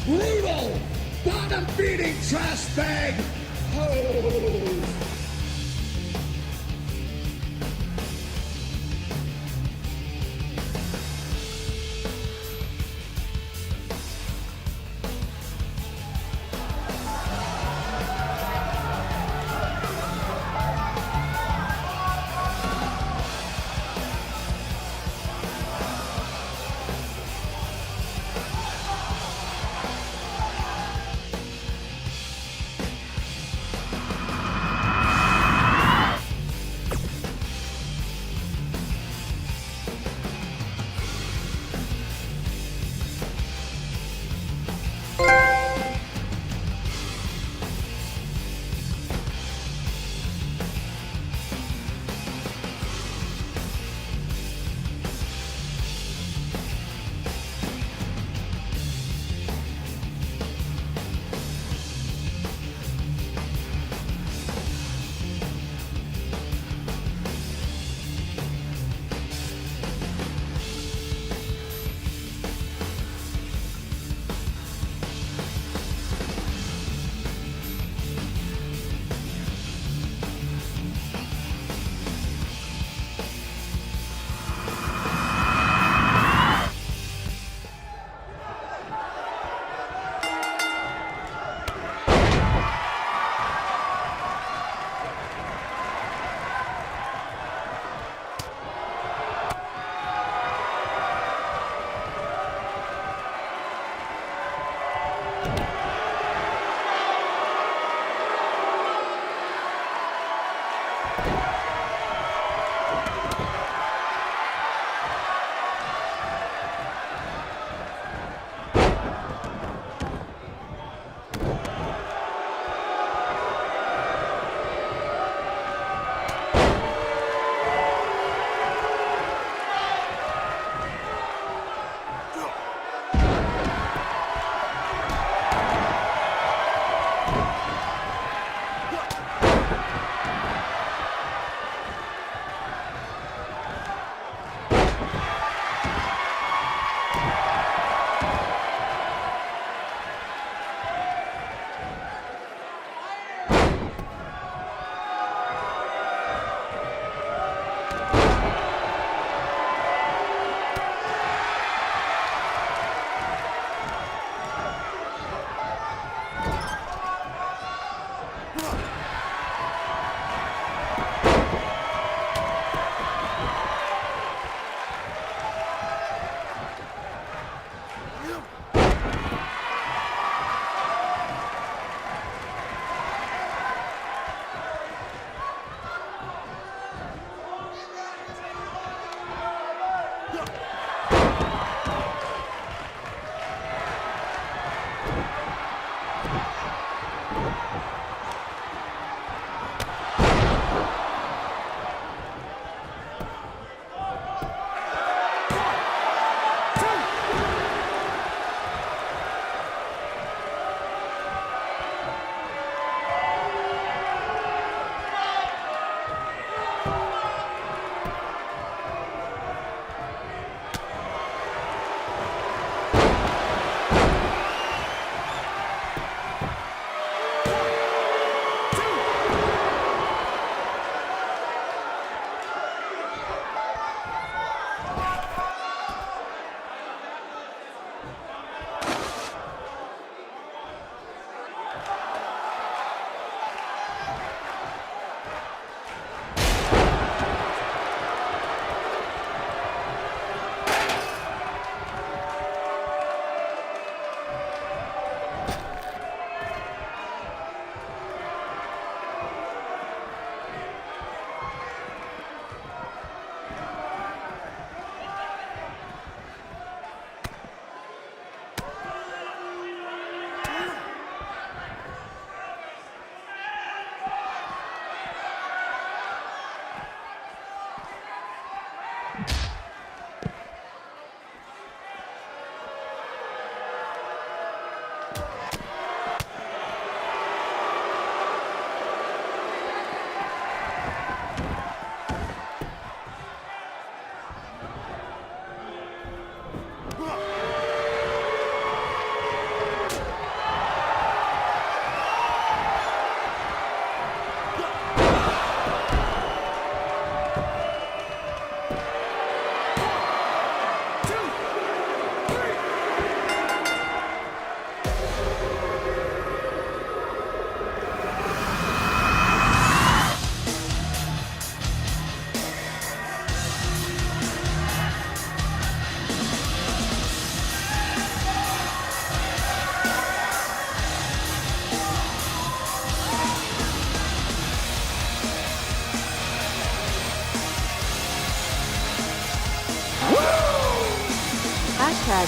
brutal, bottom-feeding trash bag hose.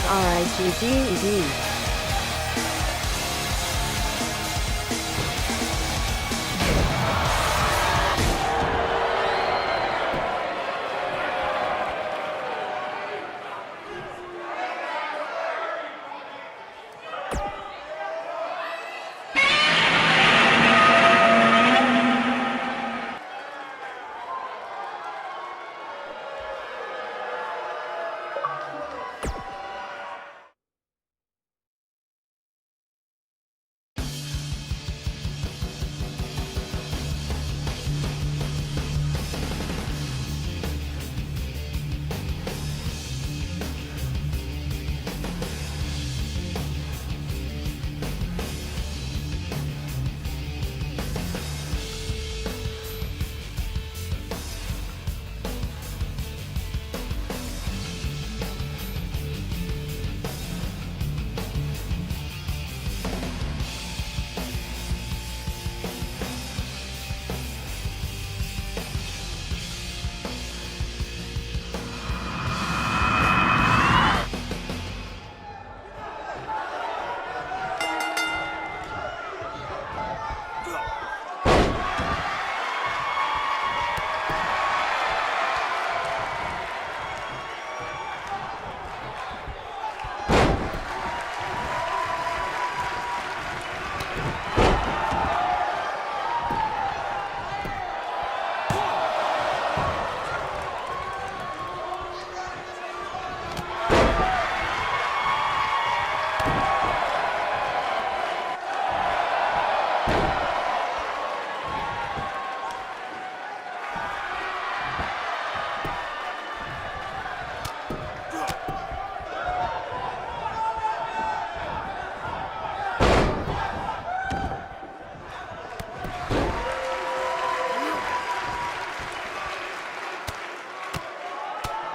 RIGGD.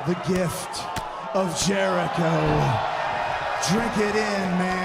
The gift of Jericho. Drink it in, man.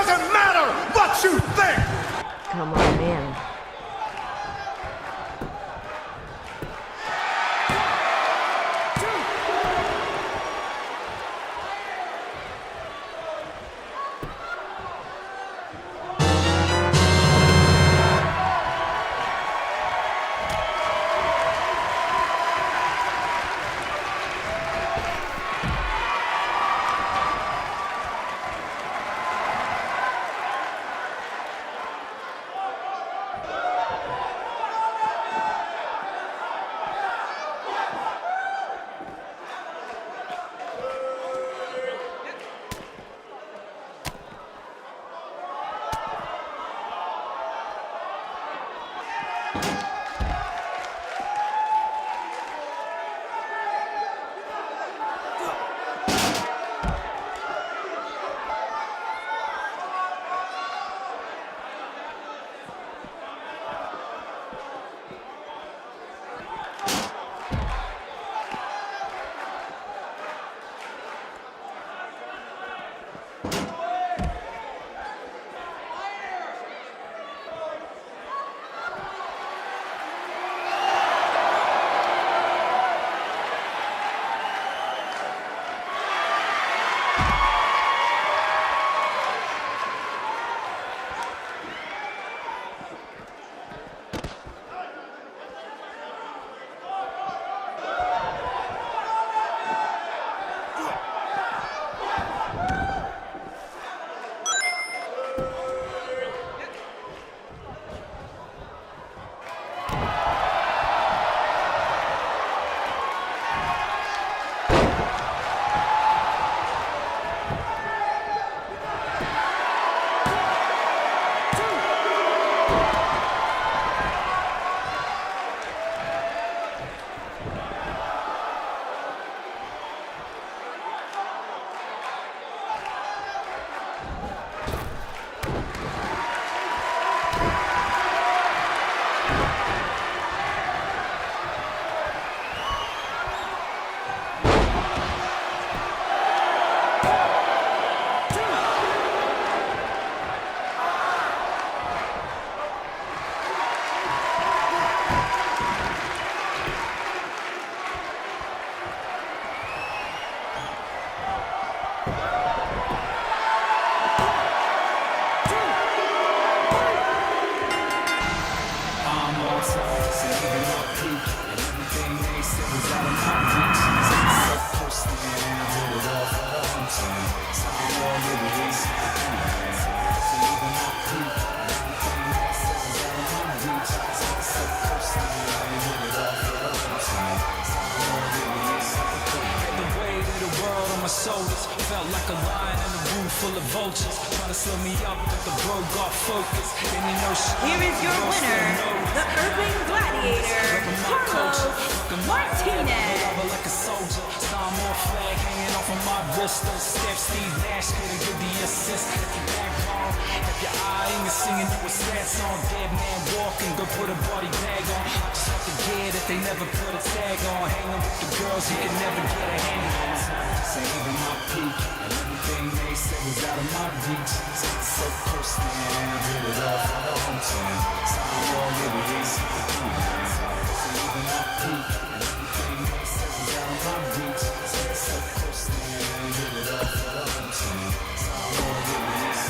doesn't matter what you think! Come on in. Felt like a lion in a room full of vultures, trying to slow me up, but the bro got focused. Then you know here is your winner, the Urban Gladiator, Carlos Martinez. like a soldier, Star more flag hanging off of my wrist. Step Steve Nash couldn't give the assist. If you back home, if your eye ain't singing, you a sad song. Dead man walking, go put a body bag on. I just have to get it, they never put a tag on. Hanging with the girls you can never get a hand on. Saving my peak, and everything they said was out of my reach. So close now, did it all for the hometown. Time all really is. Saving my peak, and everything they said was out of my reach. So close now, did it all for the hometown. Time all really is.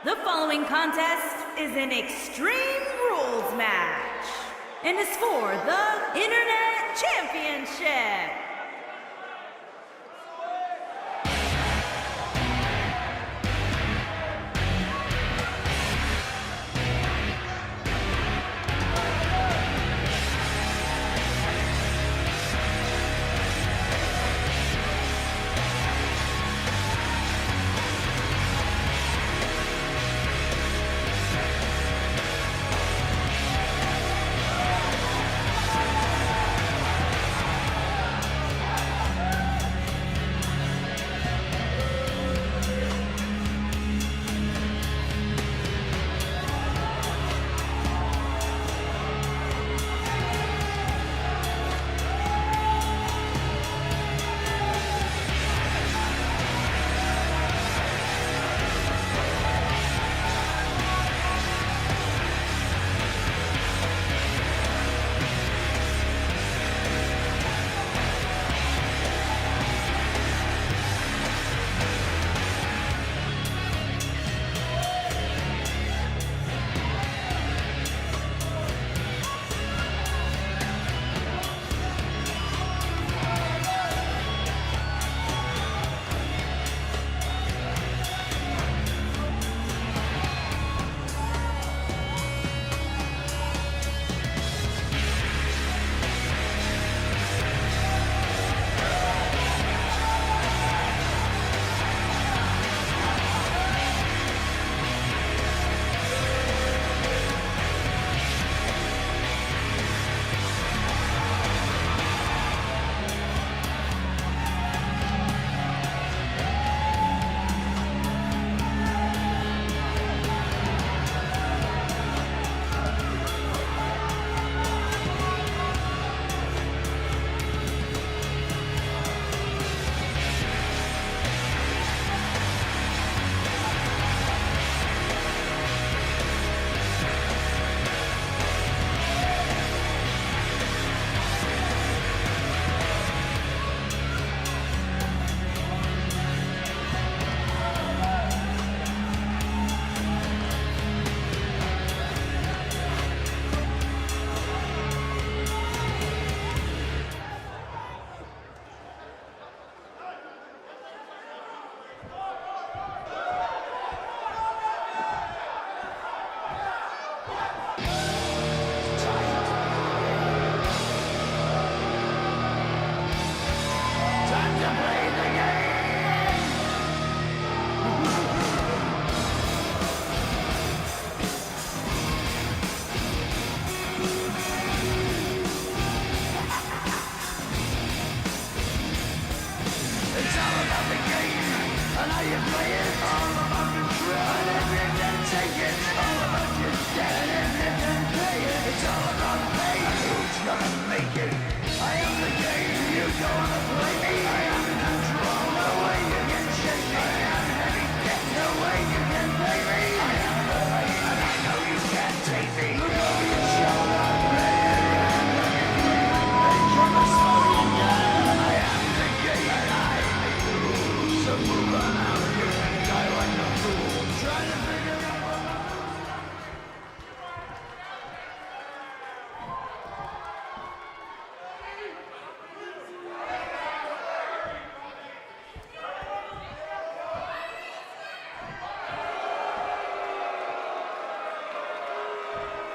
The following contest is an Extreme Rules match and is for the Internet Championship.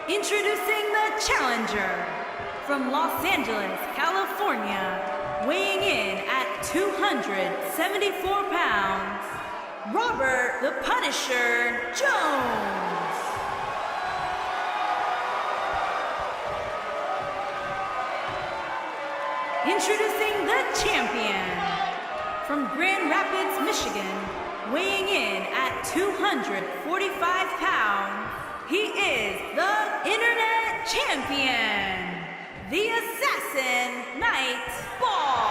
Introducing the challenger from Los Angeles, California, weighing in at 274 pounds, Robert the Punisher Jones. Introducing the champion from Grand Rapids, Michigan, weighing in at 245 pounds, he is the Internet Champion, the Assassin Night Ball.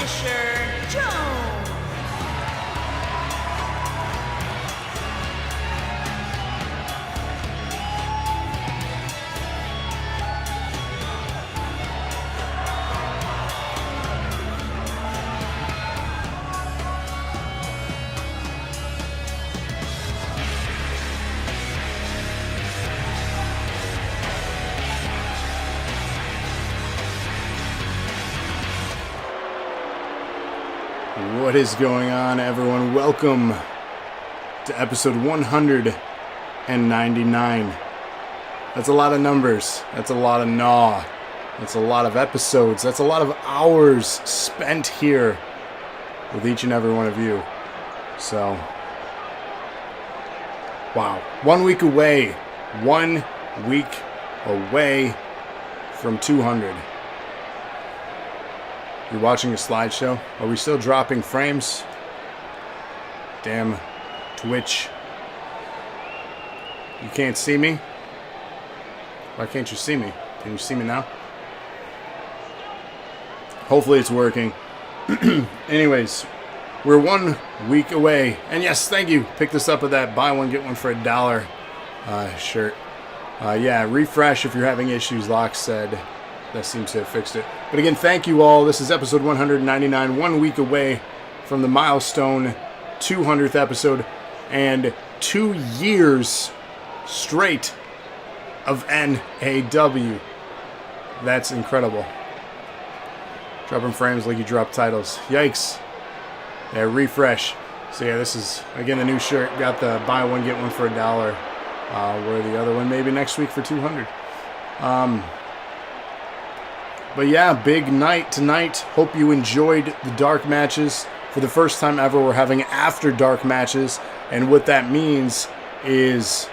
Punisher Jones. What is going on, everyone? Welcome to episode 199. That's a lot of numbers. That's a lot of NAW. That's a lot of episodes. That's a lot of hours spent here with each and every one of you. So, wow. 1 week away. 1 week away from 200. You're watching a slideshow? Are we still dropping frames? Damn Twitch. You can't see me? Why can't you see me? Can you see me now? Hopefully it's working. Anyways, we're 1 week away. And yes, thank you. Pick this up with that buy one, get one for $1 shirt. Yeah, refresh if you're having issues, Locke said. That seems to have fixed it. But again, thank you all. This is episode 199, 1 week away from the milestone 200th episode, and 2 years straight of NAW. That's incredible. Dropping frames like you drop titles. Yikes. Yeah, refresh. So yeah, this is, again, the new shirt. Got the buy one, get one for $1. Where the other one maybe next week for 200. But yeah, big night tonight. Hope you enjoyed the dark matches. For the first time ever, we're having after dark matches. And what that means is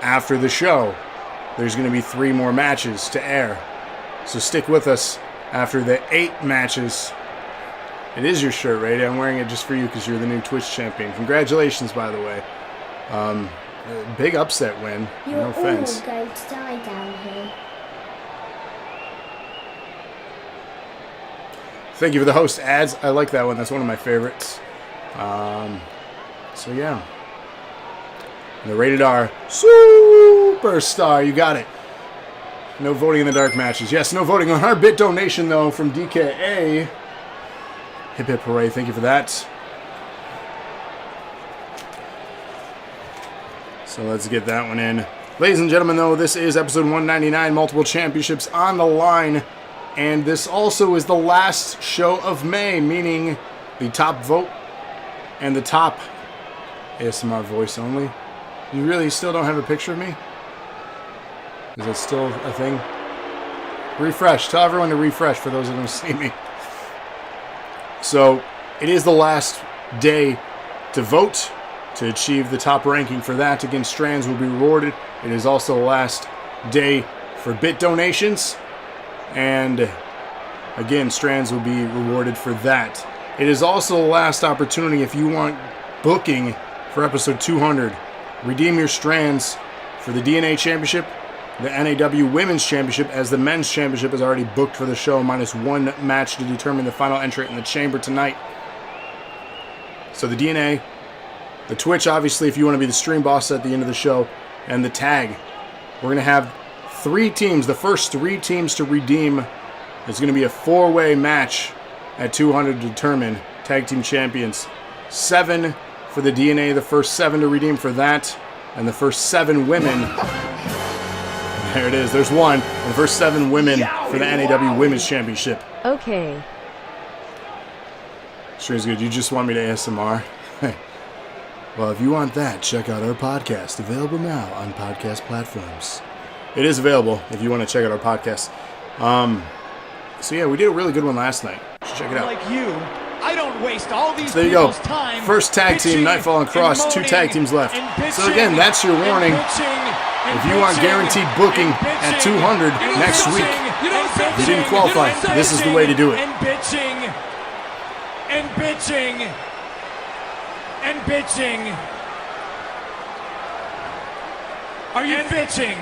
after the show, there's going to be 3 more matches to air. So stick with us after the 8 matches. It is your shirt, right? I'm wearing it just for you because you're the new Twitch champion. Congratulations, by the way. Big upset win. No offense. You're all going to die down here. Thank you for the host ads. I like that one. That's one of my favorites. So yeah. And the rated R Superstar. You got it. No voting in the dark matches. Yes, no voting on our bit donation though from DKA. Hip hip hooray. Thank you for that. So let's get that one in. Ladies and gentlemen, though, this is episode 199. Multiple championships on the line. And this also is the last show of May, meaning the top vote and the top ASMR voice only. You really still don't have a picture of me? Is that still a thing? Refresh. Tell everyone to refresh for those that don't see me. So, it is the last day to vote to achieve the top ranking for that. Again, Strands will be rewarded. It is also the last day for bit donations. And again, Strands will be rewarded for that. It is also the last opportunity if you want booking for episode 200. Redeem your Strands for the DNA Championship, the NAW Women's Championship, as the Men's Championship is already booked for the show, minus 1 match to determine the final entrant in the chamber tonight. So the DNA, the Twitch, obviously, if you want to be the stream boss at the end of the show, and the tag. We're going to have 3 teams, the first 3 teams to redeem. It's going to be a 4-way match at 200 to determine tag team champions. 7 for the DNA, the first 7 to redeem for that, and the first 7 women. There it is, there's 1. And the first 7 women for the NAW Women's Championship. Okay. Sure is good. You just want me to ASMR? Well, if you want that, check out our podcast, available now on podcast platforms. It is available if you want to check out our podcast. So yeah, we did a really good one last night. Check it out. Like you, I don't waste all these So there you go. people's time. First tag team, Nightfall and Cross. 2 tag teams left. So again, that's your warning. If you want guaranteed booking at 200 next week, if you didn't qualify, this is the way to do it. And bitching. And bitching. And bitching. Are you bitching?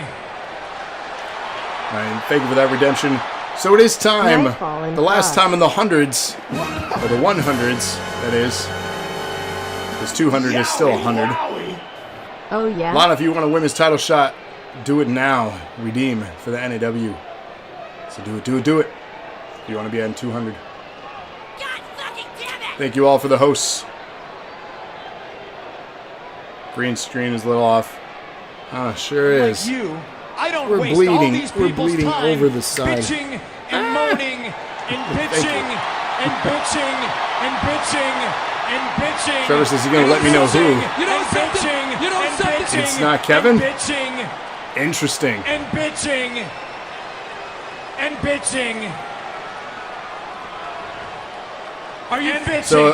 All right, thank you for that redemption. So it is time. Nightfall and The last Frost. time in the hundreds, or the 100s, that is. Because 200 is still 100. Oh, yeah? Lana, if you want a women's title shot, do it now. Redeem for the NAW. So do it. If you want to be on 200. God fucking damn it! Thank you all for the hosts. Green screen is a little off. Ah, sure is. Like you, I don't We're waste bleeding. all these We're people's bleeding time over the side. bitching and moaning and bitching and bitching and bitching and bitching. Trevor says he's gonna let me know who. You know something? You know something? It's not Kevin? And bitching Interesting. and bitching and bitching. Are you bitching? So,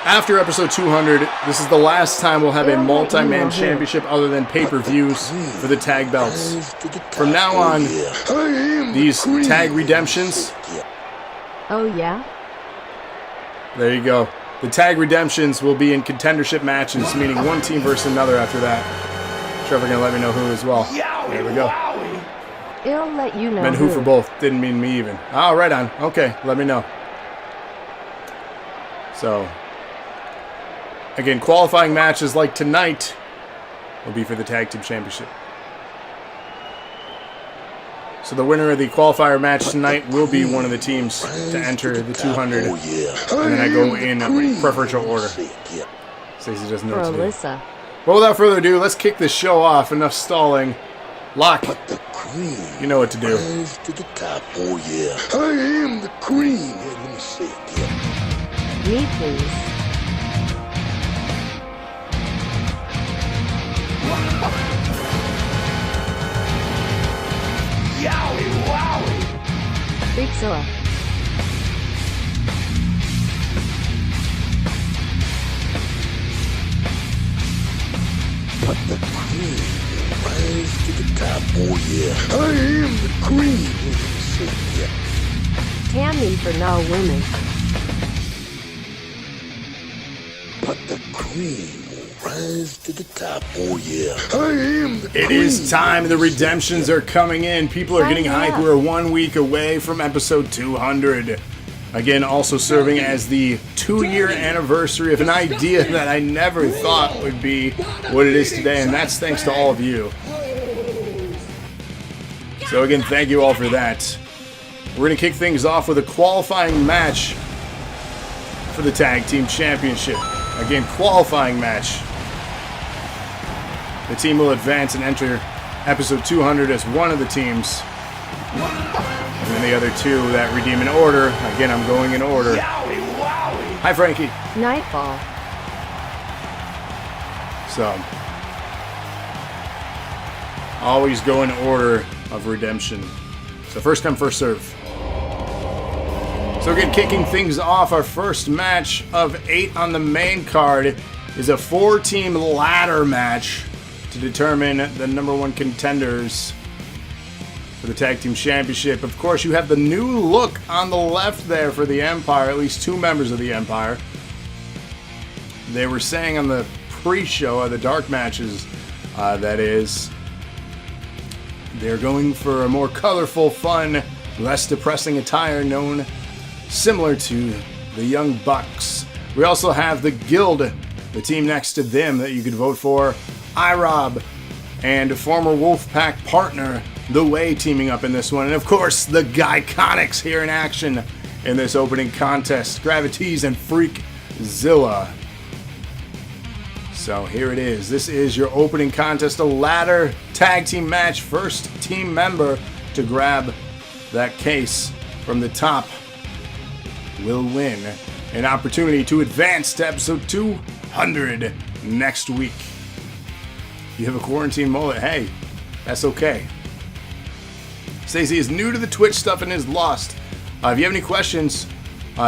after episode 200, this is the last time we'll have a multi-man championship other than pay-per-views for the tag belts. From now on, these tag redemptions, Oh, yeah? there you go. The tag redemptions will be in contendership matches, meaning one team versus another after that. Trevor gonna let me know who as well. There we go. It'll let you know Meant who for both. Didn't mean me even. Oh, right on. Okay, let me know. So, again, qualifying matches like tonight will be for the Tag Team Championship. So the winner of the qualifier match tonight will be one of the teams to enter the 200. And then I go in preferential order. Stacey doesn't know For what to do. Alyssa. Well, without further ado, let's kick this show off. Enough stalling. Locke, you know what to do. Rise to the top, oh yeah. I am the queen. Hey, let me see it, yeah. Me, please. Yowie, wowie. Freakzilla. But the queen will rise to the top, oh yeah. I am the queen. Hey, let me see it, yeah. Tammy for NAW women. But the queen will rise to the top, oh yeah. I am the queen. It is time. The redemptions are coming in. People are getting Sign me hyped. up. We're 1 week away from episode 200. Again, also serving as the 2-year anniversary of an idea that I never thought would be what it is today, and that's thanks to all of you. So again, thank you all for that. We're going to kick things off with a qualifying match for the Tag Team Championship. Again, qualifying match. The team will advance and enter episode 200 as one of the teams. And then the other two that redeem in order. Again, I'm going in order. Hi, Frankie. Nightfall. So, always go in order of redemption. So first come, first serve. So again, kicking things off, our first match of 8 on the main card is a 4-team ladder match to determine the number 1 contenders for the Tag Team Championship. Of course, you have the new look on the left there for the Empire, at least 2 members of the Empire. They were saying on the pre-show, of the dark matches, that is, they're going for a more colorful, fun, less depressing attire known similar to the Young Bucks. We also have the Guild, the team next to them that you could vote for, iRob, and former Wolfpack partner, The Way, teaming up in this one. And of course, the Guyconics here in action in this opening contest, Gravities and Freakzilla. So here it is. This is your opening contest, a ladder tag team match. First team member to grab that case from the top will win an opportunity to advance to episode 200 next week. You have a quarantine mullet, hey, that's okay. Stacey is new to the Twitch stuff and is lost. If you have any questions,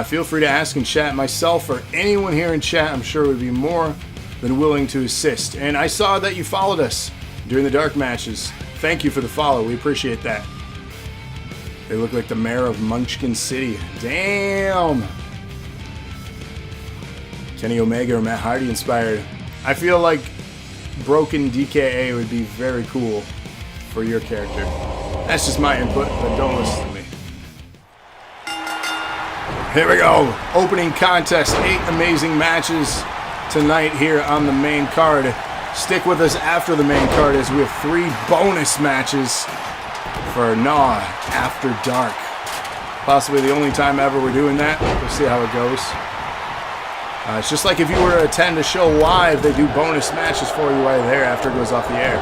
feel free to ask in chat. Myself or anyone here in chat, I'm sure would be more than willing to assist. And I saw that you followed us during the dark matches. Thank you for the follow. We appreciate that. They look like the mayor of Munchkin City. Damn! Kenny Omega or Matt Hardy inspired. I feel like Broken DKA would be very cool for your character. That's just my input, but don't listen to me. Here we go. Opening contest. 8 amazing matches tonight here on the main card. Stick with us after the main card as we have 3 bonus matches for NAW After Dark. Possibly the only time ever we're doing that. We'll see how it goes. It's just like if you were to attend a show live, they do bonus matches for you right there after it goes off the air.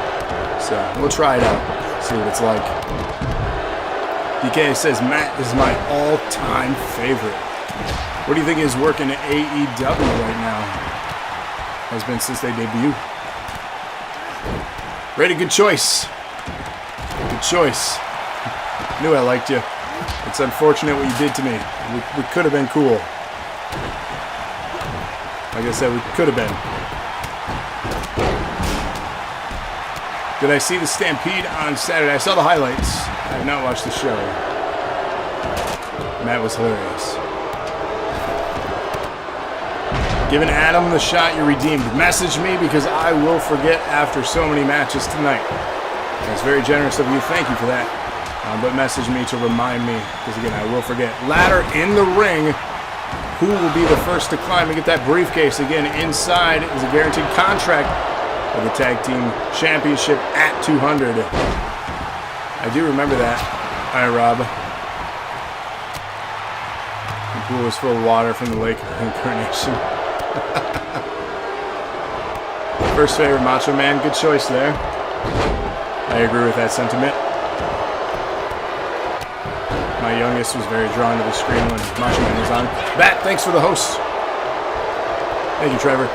So we'll try it out, see what it's like. DK says, Matt is my all-time favorite. What do you think is working at AEW right now? Has been since they debuted. Brady, good choice. Good choice. Knew I liked you. It's unfortunate what you did to me. We could have been cool. Like I said, we could have been. Did I see the Stampede on Saturday? I saw the highlights. I have not watched the show. Matt was hilarious. Giving Adam the shot you redeemed. Message me because I will forget after so many matches tonight. That's very generous of you. Thank you for that. But message me to remind me, because again, I will forget. Ladder in the ring. Who will be the first to climb and get that briefcase? Again, inside is a guaranteed contract for the Tag Team Championship at 200. I do remember that. Hi, Rob. The pool was full of water from the Lake of Incarnation. First favorite, Macho Man. Good choice there. I agree with that sentiment. My youngest was very drawn to the screen when Macho Man was on. Bat, thanks for the host. Thank you, Trevor.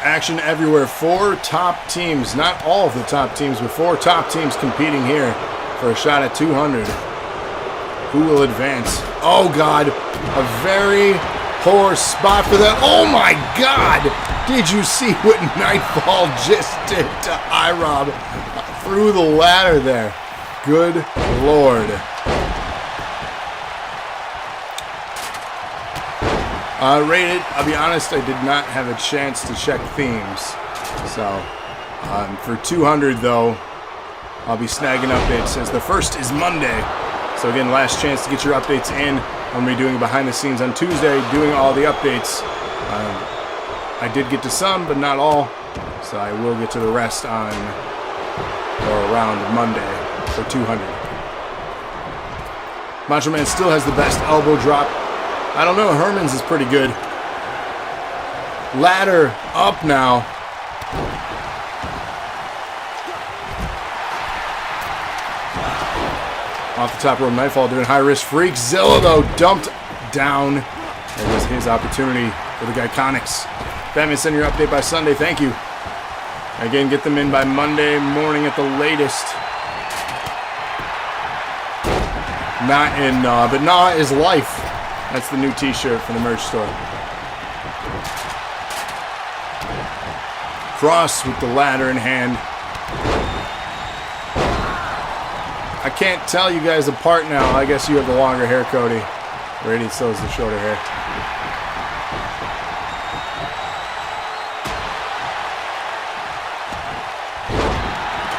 Action everywhere. 4 top teams. Not all of the top teams, but 4 top teams competing here for a shot at 200. Who will advance? Oh, God. A very poor spot for that. Oh, my God. Did you see what Nightfall just did to iRob through the ladder there? Good Lord. Rated, I'll be honest, I did not have a chance to check themes. So, for 200, though, I'll be snagging updates as the first is Monday. So, again, last chance to get your updates in. I'm going to be doing behind the scenes on Tuesday, doing all the updates. I did get to some, but not all. So, I will get to the rest on or around Monday for 200. Macho Man still has the best elbow drop. I don't know, Herman's is pretty good. Ladder up now. Off the top rope, Nightfall doing high risk freak. Zilla, though, dumped down. It was his opportunity for the Guyconics. Batman, send your update by Sunday. Thank you. Again, get them in by Monday morning at the latest. Not in NAW, but NAW is life. That's the new t-shirt from the merch store. Cross with the ladder in hand. I can't tell you guys apart now. I guess you have the longer hair, Cody. Brady still has the shorter hair.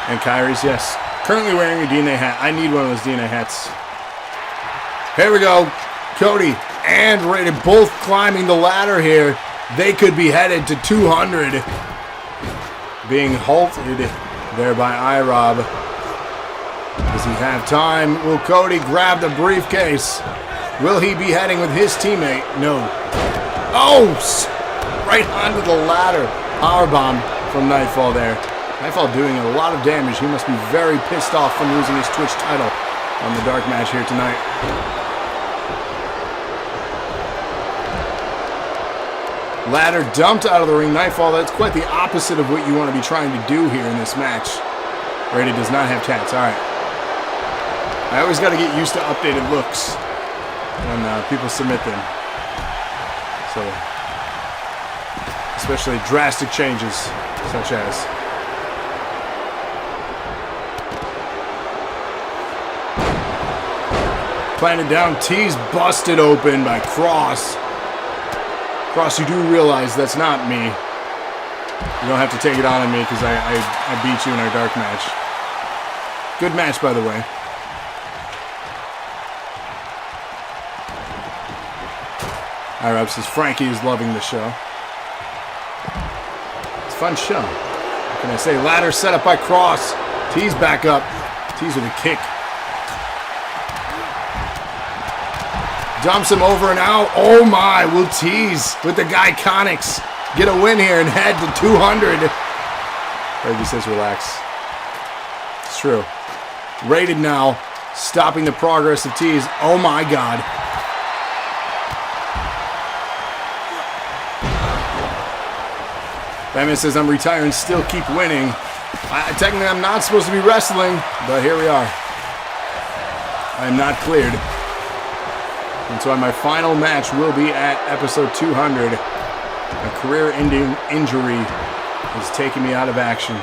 And Kyrie's, yes. Currently wearing a DNA hat. I need one of those DNA hats. Here we go. Cody and Rated both climbing the ladder here. They could be headed to 200. Being halted there by iRob. Does he have time? Will Cody grab the briefcase? Will he be heading with his teammate? No. Oh! Right onto the ladder. Powerbomb from Nightfall there. Nightfall doing a lot of damage. He must be very pissed off from losing his Twitch title on the dark match here tonight. Ladder dumped out of the ring. Nightfall, that's quite the opposite of what you want to be trying to do here in this match. Brady does not have tats. All right. I always got to get used to updated looks when people submit them. So, especially drastic changes, such as... planted down. T's busted open by Cross. Cross, you do realize that's not me. You don't have to take it on me because I beat you in our dark match. Good match, by the way. IRAP says Frankie is loving the show. It's a fun show. What can I say? Ladder set up by Cross. T's back up. T's with a kick. Dumps him over and out. Oh my, will T's with the Iconics get a win here and head to 200. Reggie says relax. It's true. Rated now, stopping the progress of T's. Oh my God. Batman says I'm retiring, still keep winning. Technically I'm not supposed to be wrestling, but here we are. I am not cleared. And so my final match will be at episode 200. A career-ending injury is taking me out of action.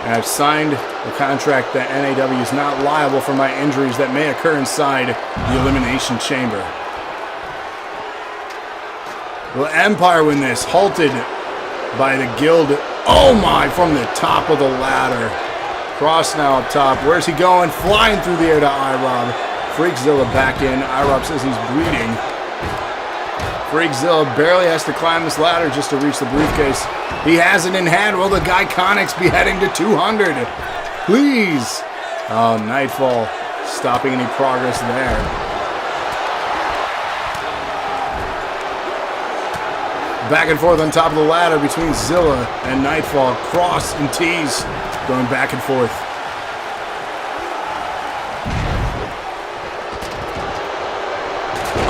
And I've signed a contract that NAW is not liable for my injuries that may occur inside the Elimination Chamber. Will Empire win this? Halted by the Guild. Oh my, from the top of the ladder. Cross now up top. Where's he going? Flying through the air to IROB. Freakzilla back in. IROB says he's bleeding. Freakzilla barely has to climb this ladder just to reach the briefcase. He has it in hand. Will the Iconics be heading to 200? Please. Oh, Nightfall stopping any progress there. Back and forth on top of the ladder between Zilla and Nightfall. Cross and T's going back and forth.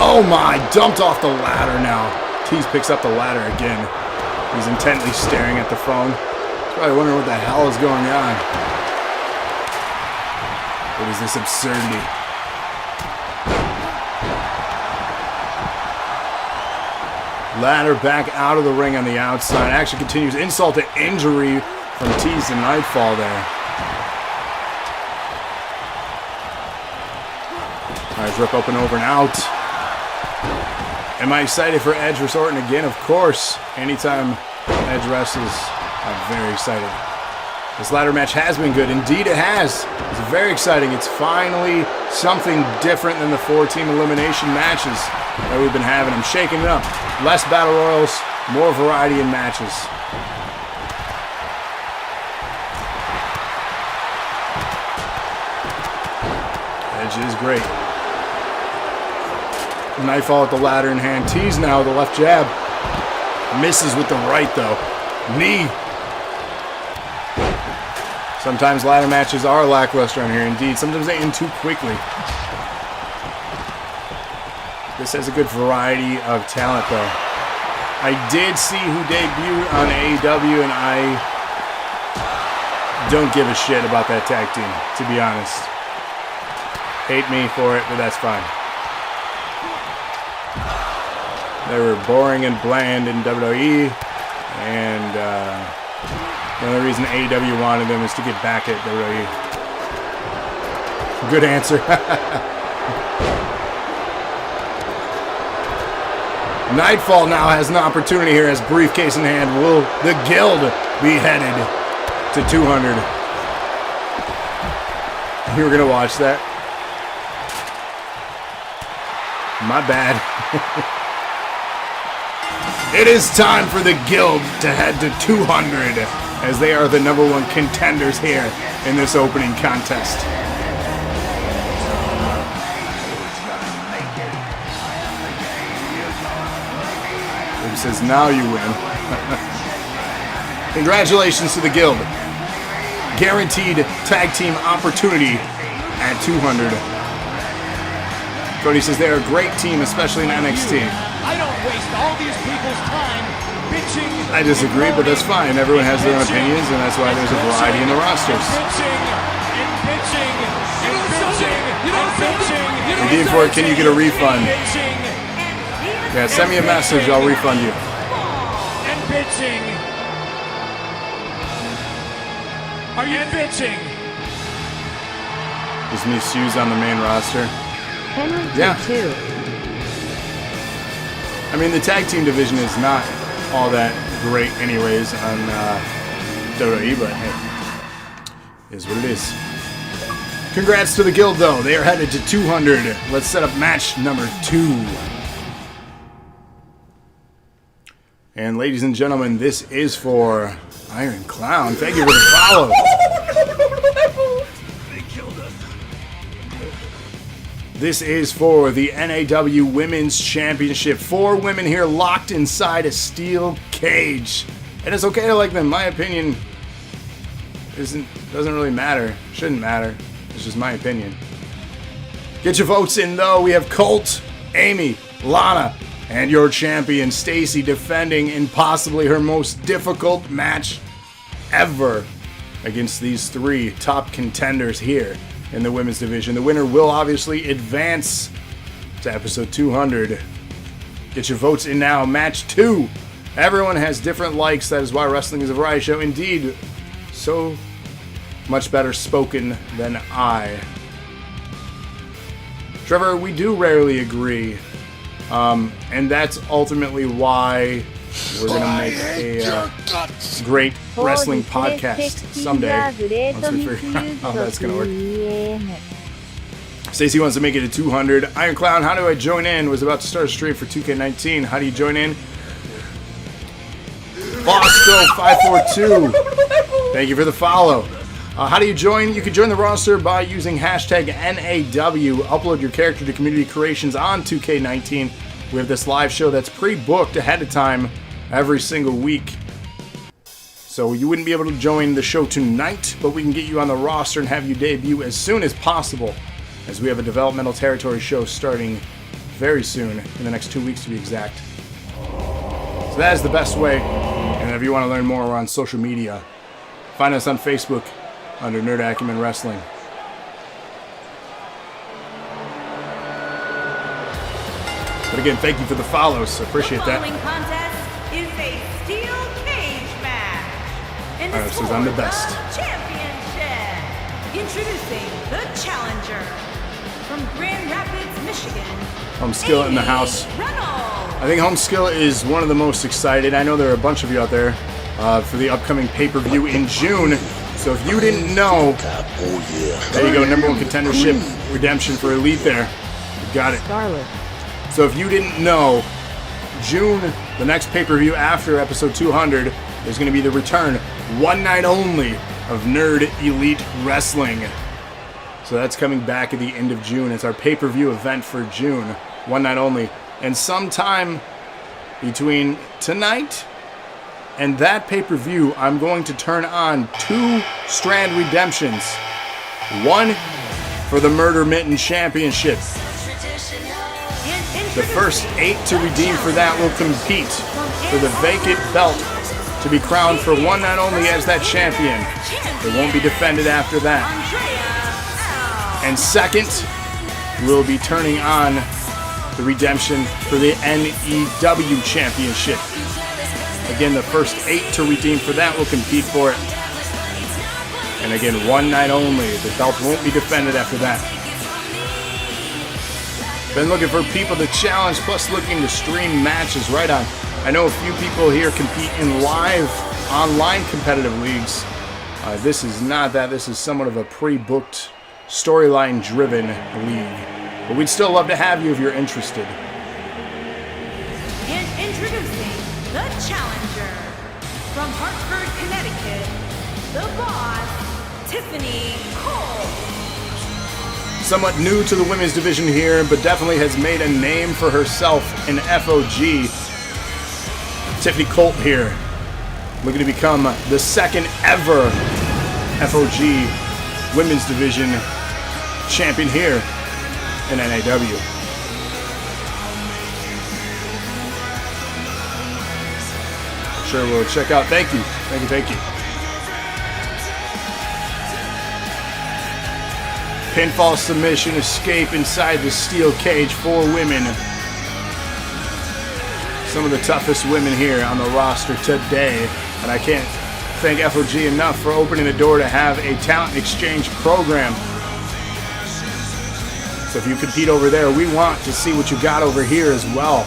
Oh my, dumped off the ladder now. Tease picks up the ladder again. He's intently staring at the phone. He's probably wondering what the hell is going on. What is this absurdity? Ladder back out of the ring on the outside. Action continues. Insult to injury from Tease to Nightfall there. Alright, rip open over and out. Am I excited for Edge vs. Orton again? Of course. Anytime Edge wrestles, I'm very excited. This ladder match has been good. Indeed it has. It's very exciting. It's finally something different than the 4-team elimination matches that we've been having. I'm shaking it up. Less battle royals, more variety in matches. Edge is great. Nightfall with the ladder in hand. Tease now with the left jab. Misses with the right though. Knee. Sometimes ladder matches are lackluster on here. Indeed, sometimes they end too quickly. This has a good variety of talent though. I did see who debuted on AEW and I don't give a shit about that tag team, to be honest. Hate me for it, but that's fine. They were boring and bland in WWE, and the only reason AEW wanted them is to get back at WWE. Good answer. Nightfall now has an opportunity here as briefcase in hand. Will the Guild be headed to 200? You were going to watch that? My bad. It is time for the Guild to head to 200 as they are the #1 contenders here in this opening contest. He says, now you win. Congratulations to the Guild. Guaranteed tag team opportunity at 200. Cody says they're a great team, especially in NXT. I don't waste all these people's time bitching. I disagree, but that's fine. Everyone has their own opinions, and that's why there's a variety in the rosters. Indeed, for it, can you get a refund? Yeah, send me a message. I'll refund you. And bitching. Are you bitching? is misused on the main roster. Henry Yeah. too. I mean, the tag team division is not all that great anyways on WWE, but hey, is what it is. Congrats to the Guild, though. They are headed to 200. Let's set up match number 2. And ladies and gentlemen, this is for Iron Clown. Thank you for the follow. This is for the NAW Women's Championship. 4 women here locked inside a steel cage. And it's okay to like them. My opinion doesn't really matter. Shouldn't matter. It's just my opinion. Get your votes in, though. We have Colt, Amy, Lana, and your champion, Stacy, defending in possibly her most difficult match ever against these 3 top contenders here in the women's division. The winner will obviously advance to episode 200. Get your votes in now. Match 2. Everyone has different likes. That is why wrestling is a variety show. Indeed, so much better spoken than I. Trevor, we do rarely agree. And that's ultimately why we're going to make a great wrestling podcast someday. Once we figure out how that's going to work. Stacey wants to make it a 200. Iron Clown, how do I join in? Was about to start a stream for 2K19. How do you join in? Bosco542. Thank you for the follow. How do you join? You can join the roster by using hashtag NAW. Upload your character to Community Creations on 2K19. We have this live show that's pre-booked ahead of time every single week. So you wouldn't be able to join the show tonight, but we can get you on the roster and have you debut as soon as possible, as we have a developmental territory show starting very soon, in the next 2 weeks to be exact. So that is the best way. And if you want to learn more, we're on social media. Find us on Facebook under Nerd Acumen Wrestling. But again, thank you for the follows. I appreciate that. The following contest is a steel cage match. And Alright, it's says for I'm the best. the championship. Introducing the challenger from Grand Rapids, Michigan. Home Skill in the house. Reynolds. I think Home Skill is one of the most excited. I know there are a bunch of you out there for the upcoming pay-per-view in June. So if you didn't know, there you go, number 1 contendership redemption for Elite there. You got it. Scarlet. So if you didn't know, June, the next pay-per-view after episode 200, is going to be the return, one night only, of Nerd Elite Wrestling. So that's coming back at the end of June. It's our pay-per-view event for June, one night only. And sometime between tonight and that pay-per-view, I'm going to turn on 2 Strand Redemptions. One for the Murder Mitten Championship. The first 8 to redeem for that will compete for the vacant belt to be crowned for one night only as that champion. It won't be defended after that. And second, we'll be turning on the redemption for the NEW Championship. Again, the first 8 to redeem for that will compete for it. And again, one night only. The belt won't be defended after that. Been looking for people to challenge, plus looking to stream matches. Right on. I know a few people here compete in live, online competitive leagues. This is not that. This is somewhat of a pre-booked, storyline-driven league. But we'd still love to have you if you're interested. And introducing the challenger from Hartford, Connecticut, the boss, Tiffany Cole. Somewhat new to the women's division here, but definitely has made a name for herself in FOG. Tiffany Colt here, looking to become the second ever FOG women's division champion here in NAW. Sure, we'll check out. Thank you. Pinfall submission escape inside the steel cage for women. Some of the toughest women here on the roster today. And I can't thank FOG enough for opening the door to have a talent exchange program. So if you compete over there, we want to see what you got over here as well.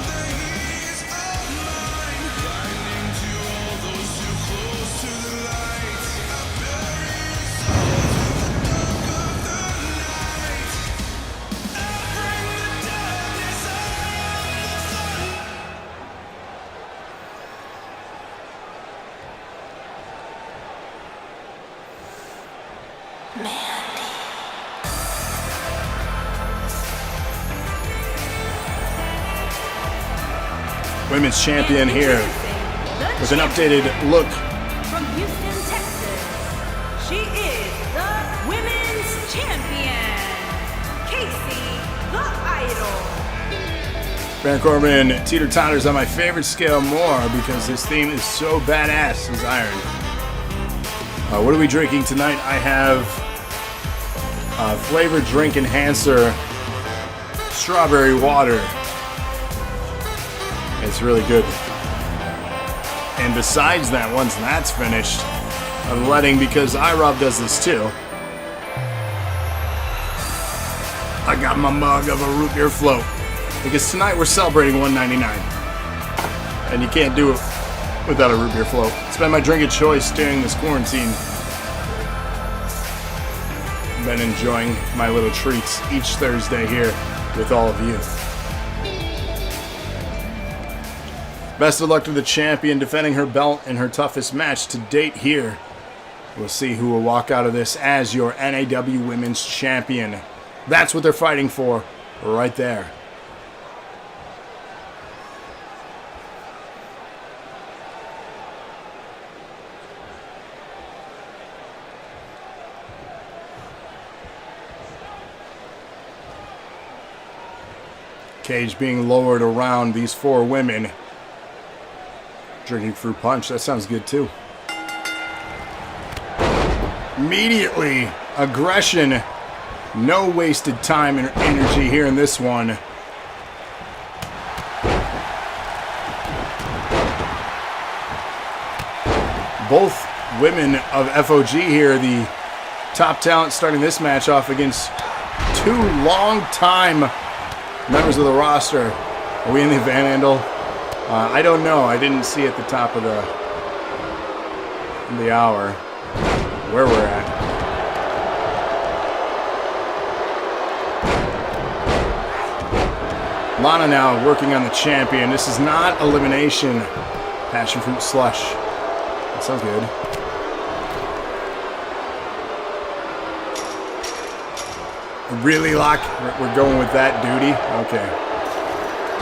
Women's champion here with an updated look. From Houston, Texas, she is the women's champion, Casey the Idol. Baron Corbin teeter-totters on my favorite scale more because this theme is so badass as iron. What are we drinking tonight? I have flavored drink enhancer strawberry water. It's really good. And besides that, once that's finished, I'm letting, because iRob does this too, I got my mug of a root beer float. Because tonight we're celebrating $1.99. And you can't do it without a root beer float. It's been my drink of choice during this quarantine. I've been enjoying my little treats each Thursday here with all of you. Best of luck to the champion defending her belt in her toughest match to date here. We'll see who will walk out of this as your NAW Women's Champion. That's what they're fighting for right there. Cage being lowered around these four women. Drinking fruit punch, that sounds good too. Immediately, aggression. No wasted time and energy here in this one. Both women of FOG here, the top talent starting this match off against two long-time members of the roster. Are we in the Van Andel? I don't know. I didn't see at the top of the hour where we're at. Lana now working on the champion. This is not elimination. Passion fruit slush. That sounds good. Really, Locke? We're going with that duty? Okay.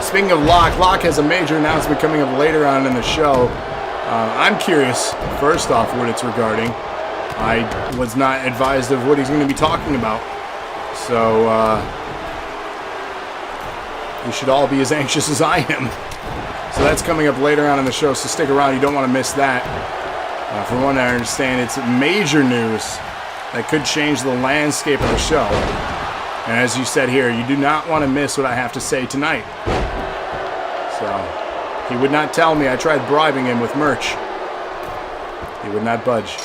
Speaking of Locke, Locke has a major announcement coming up later on in the show. I'm curious, first off, what it's regarding. I was not advised of what he's going to be talking about. So, you should all be as anxious as I am. So that's coming up later on in the show, so stick around. You don't want to miss that. From what I understand, it's major news that could change the landscape of the show. And as you said here, you do not want to miss what I have to say tonight. So, he would not tell me. I tried bribing him with merch. He would not budge.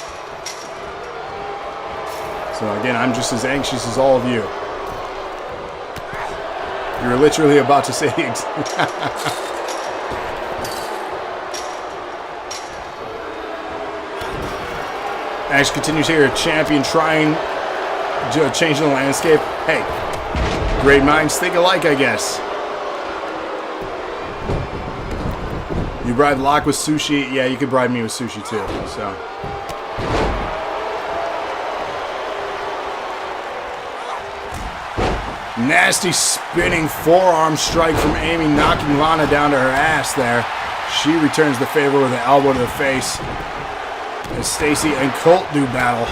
So again, I'm just as anxious as all of you. You're literally about to say Ash continues here. Champion trying to change the landscape. Hey, great minds think alike, I guess. You bribe Locke with sushi. Yeah, you could bribe me with sushi too. So. Nasty spinning forearm strike from Amy, knocking Lana down to her ass there. She returns the favor with an elbow to the face. As Stacy and Colt do battle.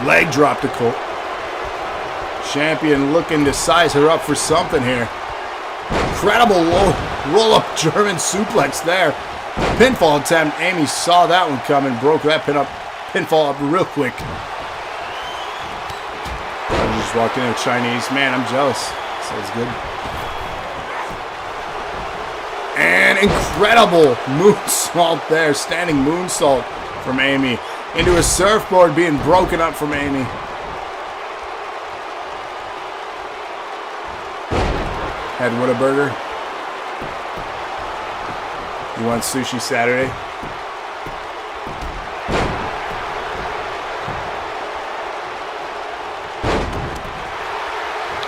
Leg drop to Colt. Champion looking to size her up for something here. Incredible roll-up German suplex there. Pinfall attempt. Amy saw that one coming. Broke that pinfall up real quick. I just walked in with Chinese. Man, I'm jealous. Sounds good. And incredible moonsault there. Standing moonsault from Amy. Into a surfboard being broken up from Amy. Had Whataburger. You want sushi Saturday?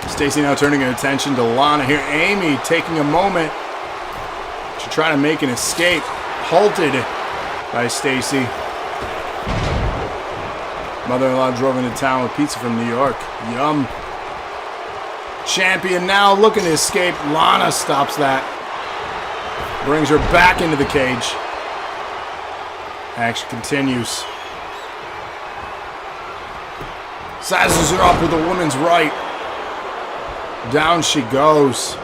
Stacy now turning her attention to Lana here. Amy taking a moment to try to make an escape. Halted by Stacy. Mother-in-law drove into town with pizza from New York. Yum. Champion now looking to escape. Lana stops that. Brings her back into the cage. Action continues. Sizes her up with a woman's right. Down she goes.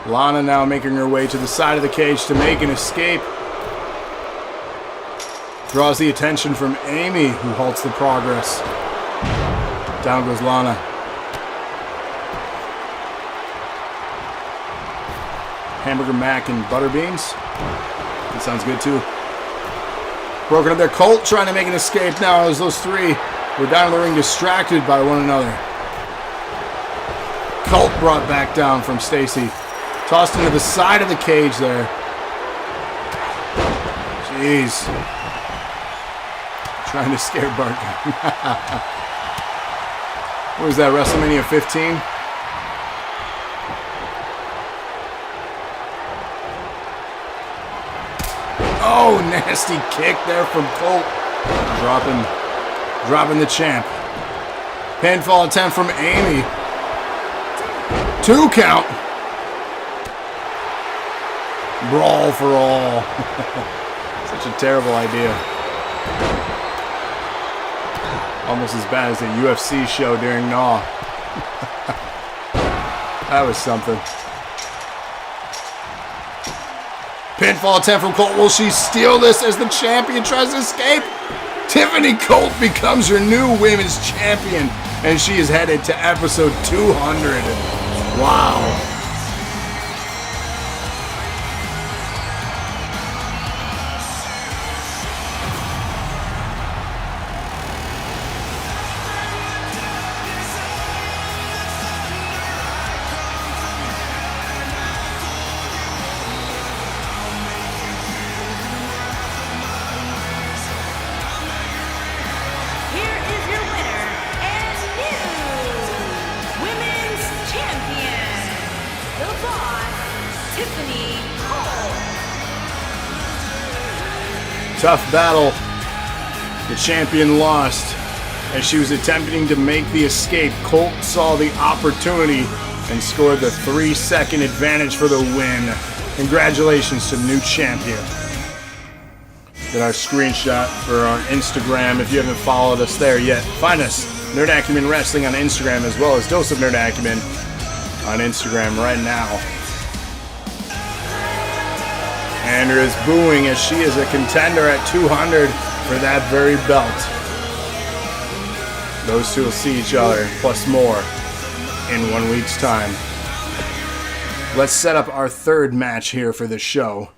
Lana now making her way to the side of the cage to make an escape. Draws the attention from Amy, who halts the progress. Down goes Lana. Hamburger mac and butter beans. That sounds good too. Broken up there. Colt trying to make an escape now as those three were down in the ring distracted by one another. Colt brought back down from Stacy. Tossed into the side of the cage there. Jeez. Trying to scare Barker. What was that, WrestleMania 15? Oh, nasty kick there from Colt. Dropping the champ. Pinfall attempt from Amy. 2 count. Brawl for all. Such a terrible idea. Almost as bad as the UFC show during NAW. That was something. Pinfall attempt from Colt. Will she steal this as the champion tries to escape? Tiffany Colt becomes her new women's champion, and she is headed to episode 200. Wow. Tough battle. The champion lost. As she was attempting to make the escape, Colt saw the opportunity and scored the 3-second advantage for the win. Congratulations to the new champion. Get our screenshot for our Instagram. If you haven't followed us there yet, find us, Nerd Acumen Wrestling on Instagram, as well as Dose of Nerd Acumen on Instagram right now. Andrea is booing as she is a contender at 200 for that very belt. Those two will see each other, plus more, in 1 week's time. Let's set up our third match here for the show.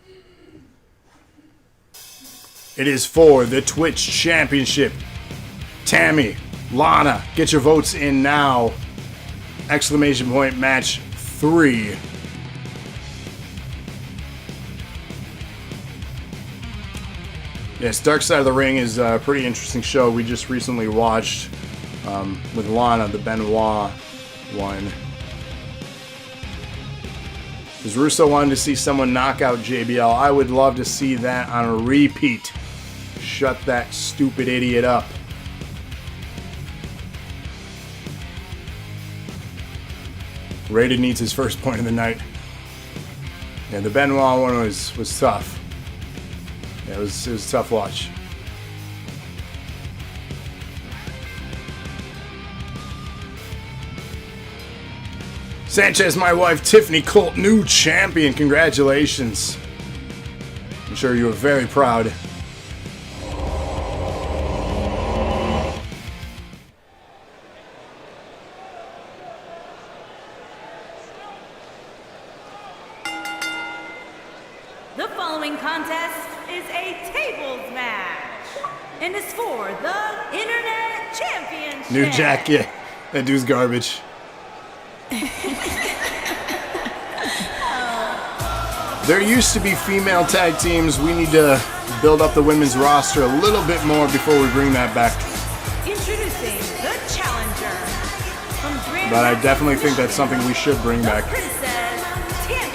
It is for the Twitch Championship. Tammy, Lana, get your votes in now. Exclamation point match 3. Yes, Dark Side of the Ring is a pretty interesting show we just recently watched with Lana, the Benoit one. Because Russo wanted to see someone knock out JBL. I would love to see that on a repeat. Shut that stupid idiot up. Rated needs his first point of the night. Yeah, the Benoit one was tough. Yeah, it was a tough watch. Sanchez, my wife, Tiffany Colt, new champion. Congratulations. I'm sure you were very proud. The following contest is a tables match and is for the Internet Championship. New Jack, yeah. That dude's garbage. There used to be female tag teams. We need to build up the women's roster a little bit more before we bring that back. Introducing the challenger. From Grand But I Rapids, definitely think that's Michigan, something we should bring the back. Princess Tammy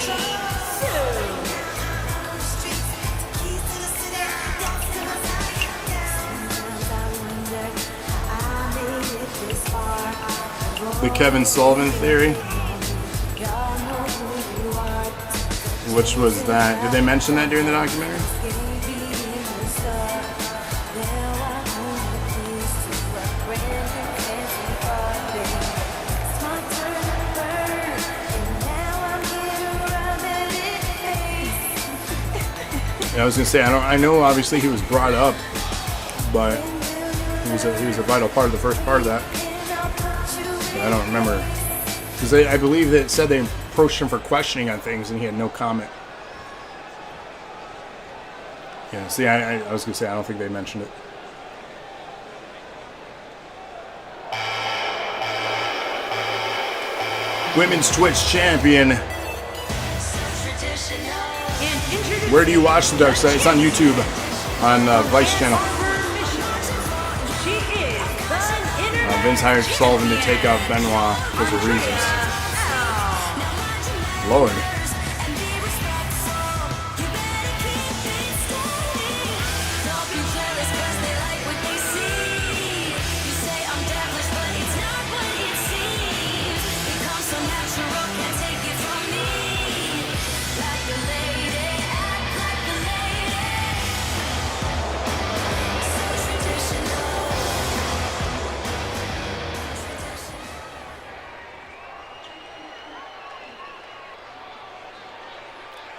Sue. The Kevin Sullivan theory. Which was that? Did they mention that during the documentary? Yeah, I was gonna say I know obviously he was brought up, but he was a vital part of the first part of that. But I don't remember because I believe that it said they approached him for questioning on things and he had no comment. Yeah, see, I was gonna say I don't think they mentioned it. Women's Twitch champion. Where do you watch the Dark Side? It's on YouTube, on Vice channel. She is the internet Vince hired Sullivan to take out Benoit because of reasons. Lord.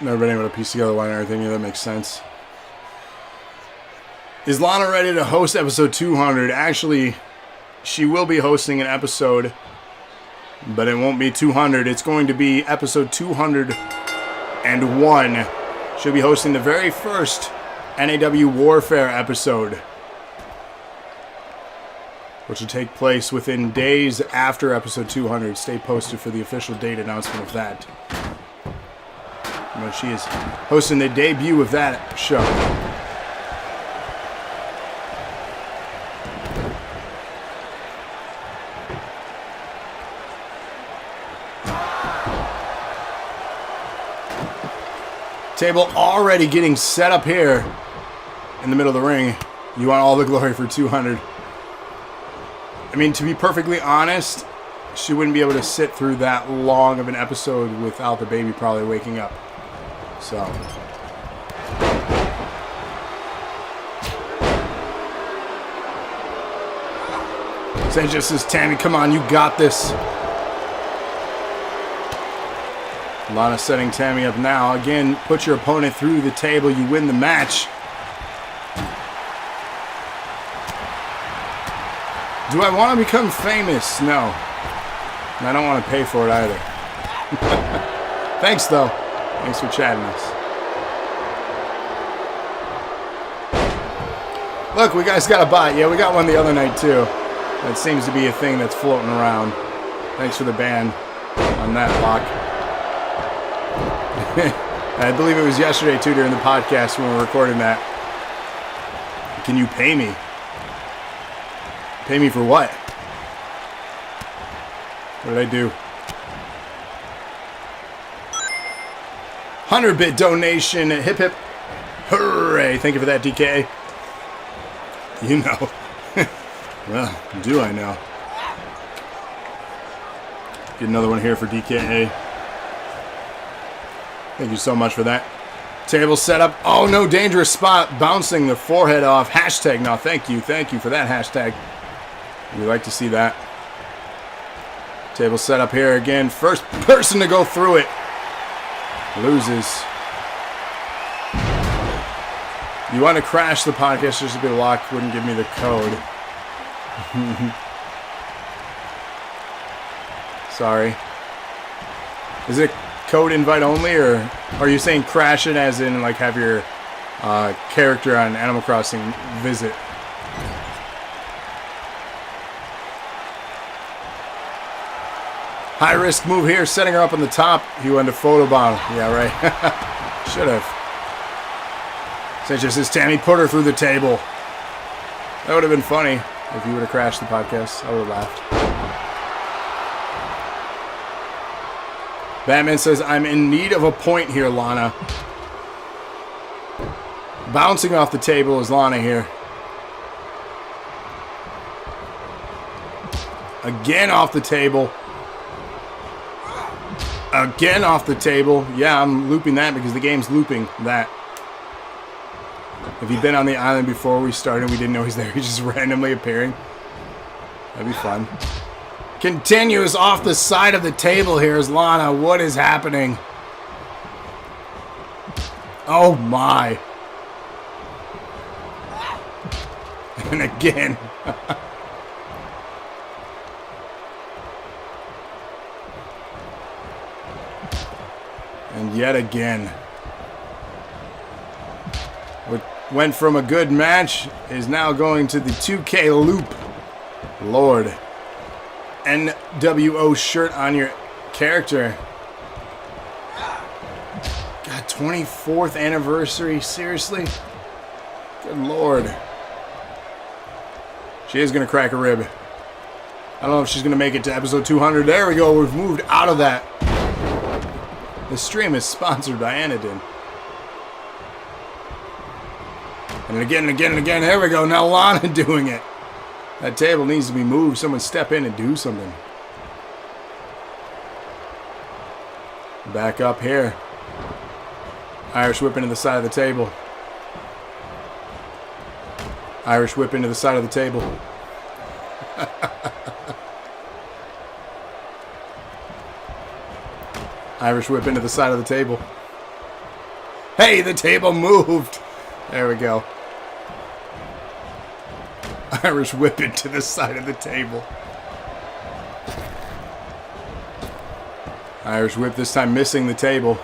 Never been able to piece together why and everything. Yeah, that makes sense. Is Lana ready to host episode 200? Actually, she will be hosting an episode, but it won't be 200. It's going to be episode 201. She'll be hosting the very first NAW Warfare episode, which will take place within days after episode 200. Stay posted for the official date announcement of that. She is hosting the debut of that show. Table already getting set up here in the middle of the ring. You want all the glory for 200. I mean, to be perfectly honest, she wouldn't be able to sit through that long of an episode without the baby probably waking up. So, Sanchez says, Tammy, come on, you got this. Lana setting Tammy up now. Again, put your opponent through the table. You win the match. Do I want to become famous? No. And I don't want to pay for it either. Thanks, though. Thanks for chatting us. Look, we guys got a bot. Yeah, we got one the other night, too. That seems to be a thing that's floating around. Thanks for the ban on that block. I believe it was yesterday, too, during the podcast when we were recording that. Can you pay me? Pay me for what? What did I do? 100-bit donation. Hip hip. Hooray. Thank you for that, DK. You know. Well, do I know? Get another one here for DKA. Thank you so much for that. Table set up. Oh, no, dangerous spot. Bouncing the forehead off. Hashtag now. Thank you. Thank you for that hashtag. We like to see that. Table set up here again. First person to go through it loses. You want to crash the podcast just to be locked, wouldn't give me the code. Sorry. Is it code invite only, or are you saying crash it as in like have your character on Animal Crossing visit? High risk move here, setting her up on the top. He went to photobomb. Yeah, right. Should have. Such as his Tammy put her through the table. That would have been funny if you would have crashed the podcast. I would have laughed. Batman says, I'm in need of a point here, Lana. Bouncing off the table is Lana here. Again off the table. Again off the table. Yeah, I'm looping that because the game's looping that. If he'd been on the island before we started, we didn't know he's there. He's just randomly appearing. That'd be fun. Continues off the side of the table here is Lana. What is happening? Oh my. And again. And yet again. What went from a good match is now going to the 2K loop. Lord. NWO shirt on your character. God, 24th anniversary? Seriously? Good Lord. She is going to crack a rib. I don't know if she's going to make it to episode 200. There we go. We've moved out of that. The stream is sponsored by Anadin. And again and again and again. There we go. Now Lana doing it. That table needs to be moved. Someone step in and do something. Back up here. Irish whip into the side of the table. Irish whip into the side of the table. Irish whip into the side of the table. Hey, the table moved. There we go. Irish whip into the side of the table. Irish whip this time missing the table.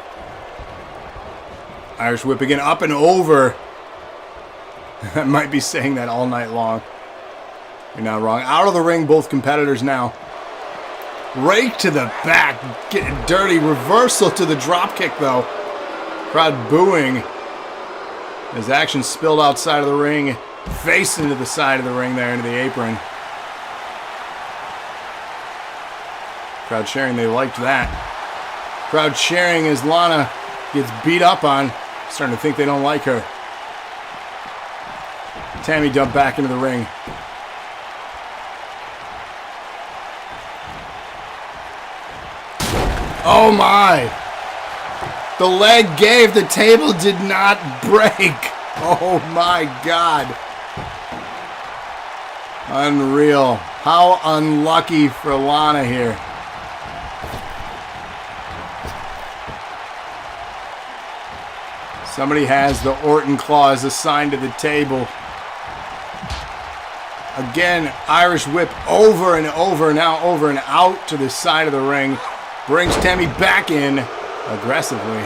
Irish whip again up and over. I might be saying that all night long. You're not wrong. Out of the ring, both competitors now. Rake to the back. Getting dirty. Reversal to the drop kick, though. Crowd booing. As action spilled outside of the ring. Face into the side of the ring there, into the apron. Crowd cheering. They liked that. Crowd cheering as Lana gets beat up on. Starting to think they don't like her. Tammy dumped back into the ring. Oh my! The leg gave, the table did not break. Oh my God. Unreal. How unlucky for Lana here. Somebody has the Orton claws assigned to the table. Again, Irish whip over and over, now over and out to the side of the ring. Brings Tammy back in aggressively.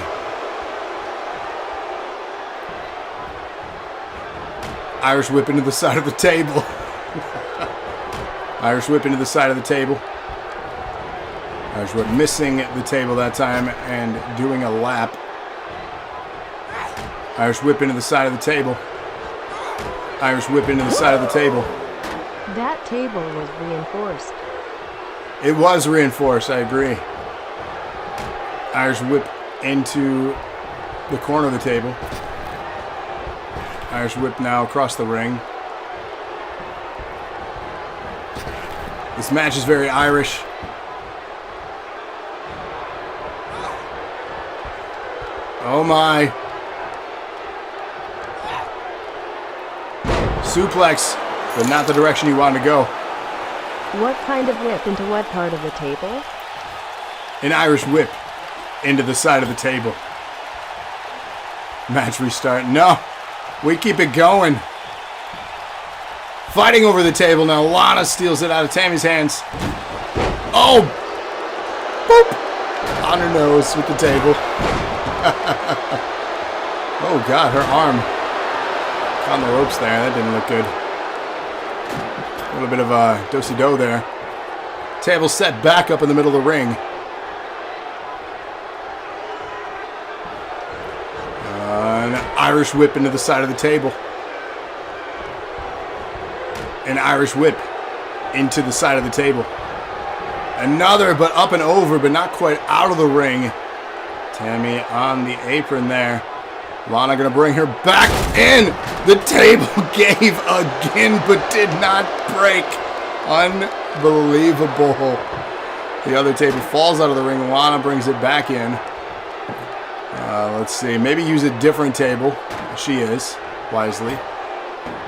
Irish whip into the side of the table. Irish whip into the side of the table. Irish whip missing the table that time and doing a lap. Irish whip into the side of the table. Irish whip into the side of the table. That table was reinforced. It was reinforced, I agree. Irish whip into the corner of the table. Irish whip now across the ring. This match is very Irish. Oh my. Suplex, but not the direction you wanted to go. What kind of whip into what part of the table? An Irish whip into the side of the table. Match restart. No, we keep it going. Fighting over the table now. Lana steals it out of Tammy's hands. Oh! Boop! On her nose with the table. Oh God, her arm. On the ropes there. That didn't look good. A little bit of a do-si-do there. Table set back up in the middle of the ring. Irish whip into the side of the table. An Irish whip into the side of the table. Another, but up and over, but not quite out of the ring. Tammy on the apron there. Lana going to bring her back in. The table gave again, but did not break. Unbelievable. The other table falls out of the ring. Lana brings it back in. Let's see. Maybe use a different table. She is, wisely.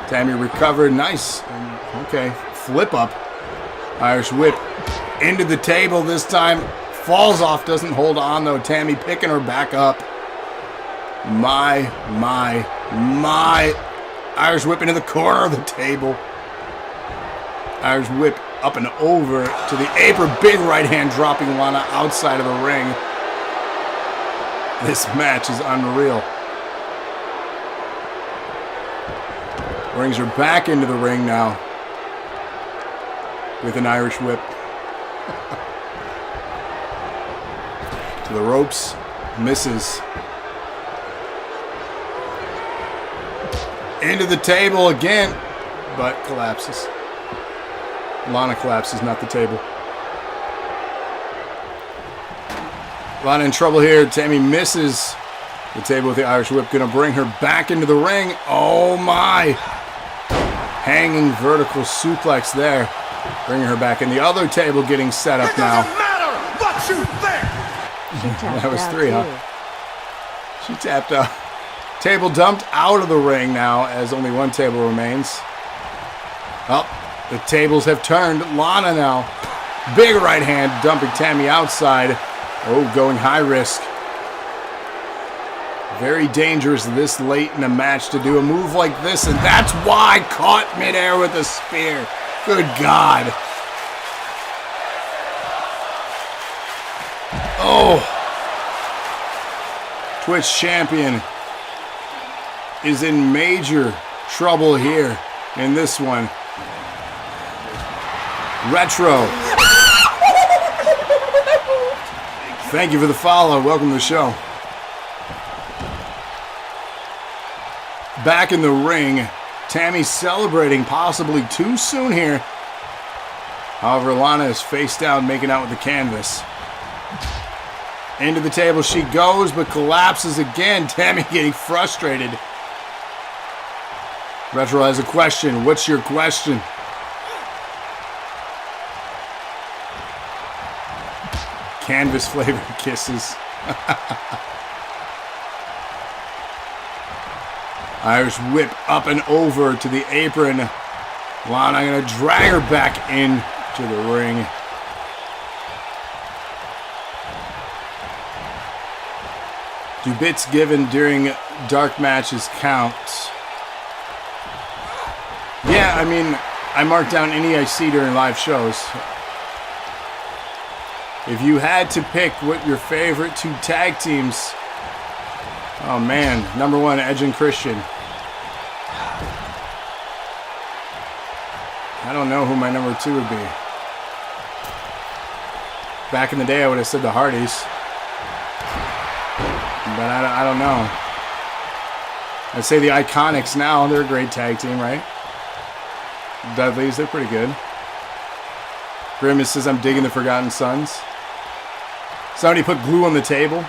Tammy recovered. Nice. Okay. Flip up. Irish whip into the table this time. Falls off. Doesn't hold on, though. Tammy picking her back up. My. Irish whip into the corner of the table. Irish whip up and over to the apron. Big right hand dropping Lana outside of the ring. This match is unreal. Brings her back into the ring now with an Irish whip. To the ropes. Misses. Into the table again, but collapses. Lana collapses, not the table. Lana in trouble here. Tammy misses the table with the Irish whip. Gonna bring her back into the ring. Oh my! Hanging vertical suplex there. Bringing her back in. The other table getting set up now. matter what you think. That was 3, huh? She tapped out. Table dumped out of the ring now as only one table remains. Oh, the tables have turned. Lana now. Big right hand dumping Tammy outside. Oh, going high risk. Very dangerous this late in the match to do a move like this, and that's why caught midair with a spear. Good God. Oh. Twitch champion is in major trouble here in this one. Retro. Thank you for the follow. Welcome to the show. Back in the ring. Tammy celebrating possibly too soon here. However, Lana is face down making out with the canvas. Into the table she goes, but collapses again. Tammy getting frustrated. Retro has a question. What's your question? Canvas flavored kisses. Irish whip up and over to the apron. Lana going to drag her back into the ring. Do bits given during dark matches count? Yeah, I mean, I mark down any I see during live shows. If you had to pick what your favorite 2 tag teams... Oh man, number 1, Edge and Christian. I don't know who my number 2 would be. Back in the day, I would have said the Hardys. But I don't know. I'd say the Iconics now. They're a great tag team, right? Dudleys, they're pretty good. Grimace says, I'm digging the Forgotten Sons. Somebody put glue on the table.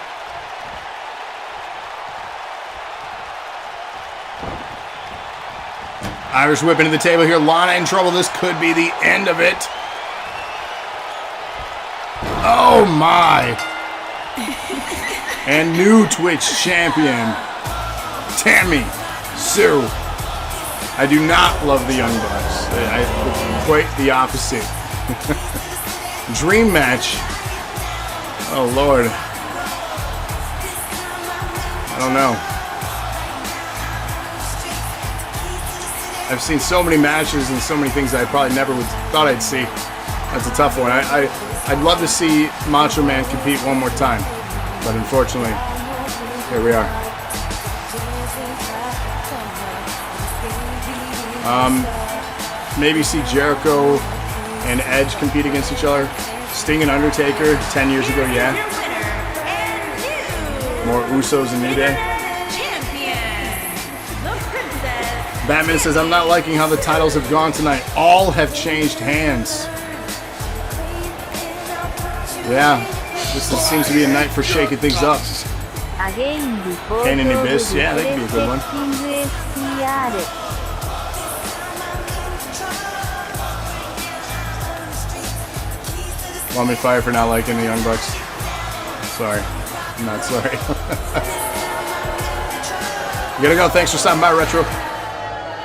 Irish whip into the table here. Lana in trouble. This could be the end of it. Oh my. And new Twitch champion, Tammy Sue. I do not love the Young Bucks. Quite the opposite. Dream match. Oh Lord. I don't know. I've seen so many matches and so many things that I probably never would thought I'd see. That's a tough one. I'd love to see Macho Man compete one more time, but unfortunately, here we are. Maybe see Jericho and Edge compete against each other. Sting and Undertaker 10 years ago, yeah. More Usos and New Day. Batman says, I'm not liking how the titles have gone tonight. All have changed hands. Yeah, seems to be a night for shaking things up. Pain in the Abyss, yeah, that could be a good one. Want me fired for not liking the Young Bucks? Sorry. I'm not sorry. You gotta go. Thanks for stopping by, Retro.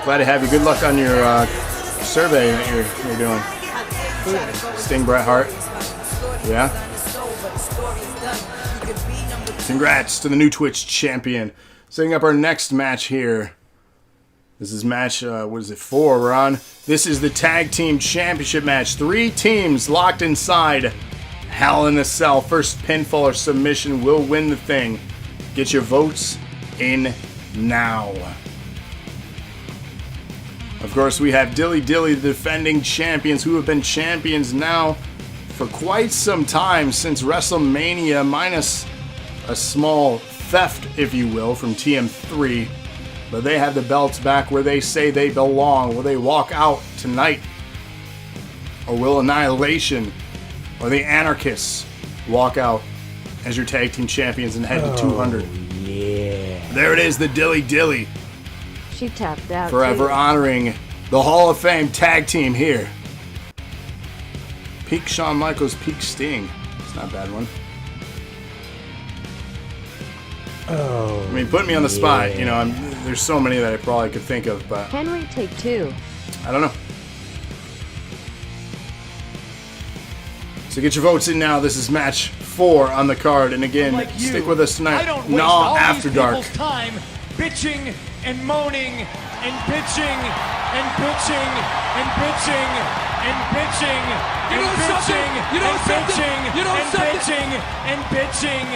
Glad to have you. Good luck on your survey that you're doing. Sting Bret Hart. Yeah? Congrats to the new Twitch champion. Setting up our next match here. This is match, what is it, 4 we're on. This is the Tag Team Championship match. 3 teams locked inside Hell in a Cell. First pinfall or submission will win the thing. Get your votes in now. Of course, we have Dilly Dilly, the defending champions, who have been champions now for quite some time, since WrestleMania, minus a small theft, if you will, from TM3. But they have the belts back where they say they belong. Will they walk out tonight? Or will Annihilation or the Anarchists walk out as your tag team champions and head to 200? Yeah. There it is, the Dilly Dilly. She tapped out. Forever too. honoring the Hall of Fame tag team here. Peak Shawn Michaels, peak Sting. It's not a bad one. Oh, I mean, put me on the spot. You know, there's so many that I probably could think of, but Henry, take 2. I don't know. So get your votes in now. This is match 4 on the card, and again, Like you, stick with us I tonight. don't waste NAW all After these Dark. people's time bitching and moaning and bitching and bitching and bitching and bitching and bitching and bitching and bitching and bitching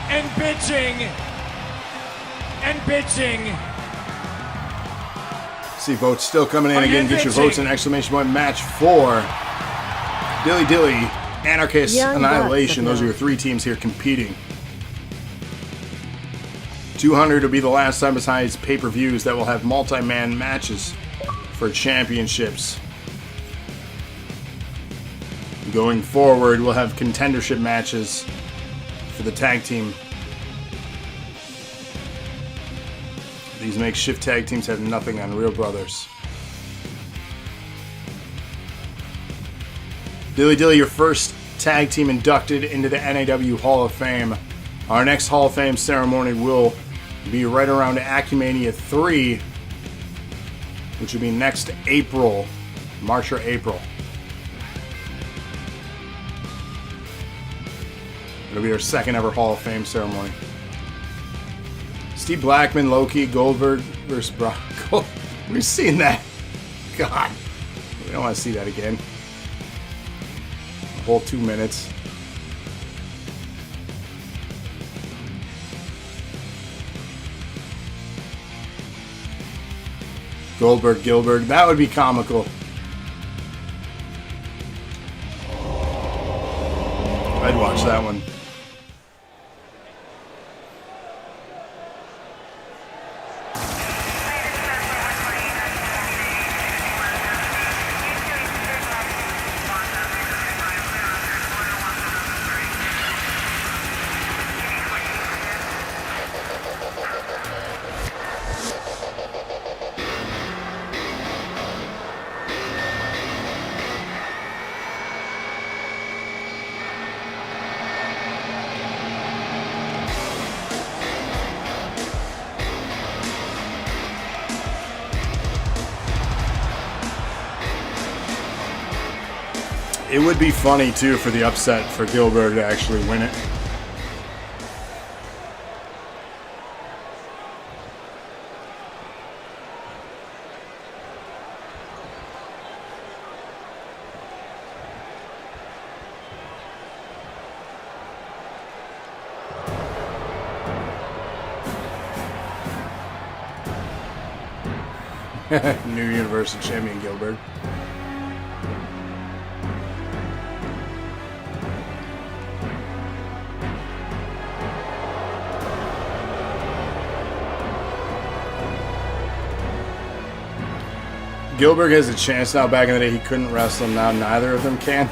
and bitching and bitching. See votes still coming in. Are you Again, get your votes in exclamation point. Match 4. Dilly Dilly, Anarchist, Young Annihilation. Bucks, Those are your 3 teams here competing. 200 will be the last time besides pay-per-views that will have multi-man matches for championships. Going forward, we'll have contendership matches for the tag team. These makeshift tag teams have nothing on Real Brothers. Dilly Dilly, your first tag team inducted into the NAW Hall of Fame. Our next Hall of Fame ceremony will be right around Acumania 3, which will be next April, March or April. It'll be our second ever Hall of Fame ceremony. Steve Blackman, Loki, Goldberg versus Brock. We've seen that. God, we don't want to see that again. A whole 2 minutes. Goldberg, Gilbert. That would be comical. I'd watch that one. It would be funny, too, for the upset for Gilbert to actually win it. New Universal Champion Gilbert. Gilbert has a chance now. Back in the day, he couldn't wrestle. Now neither of them can.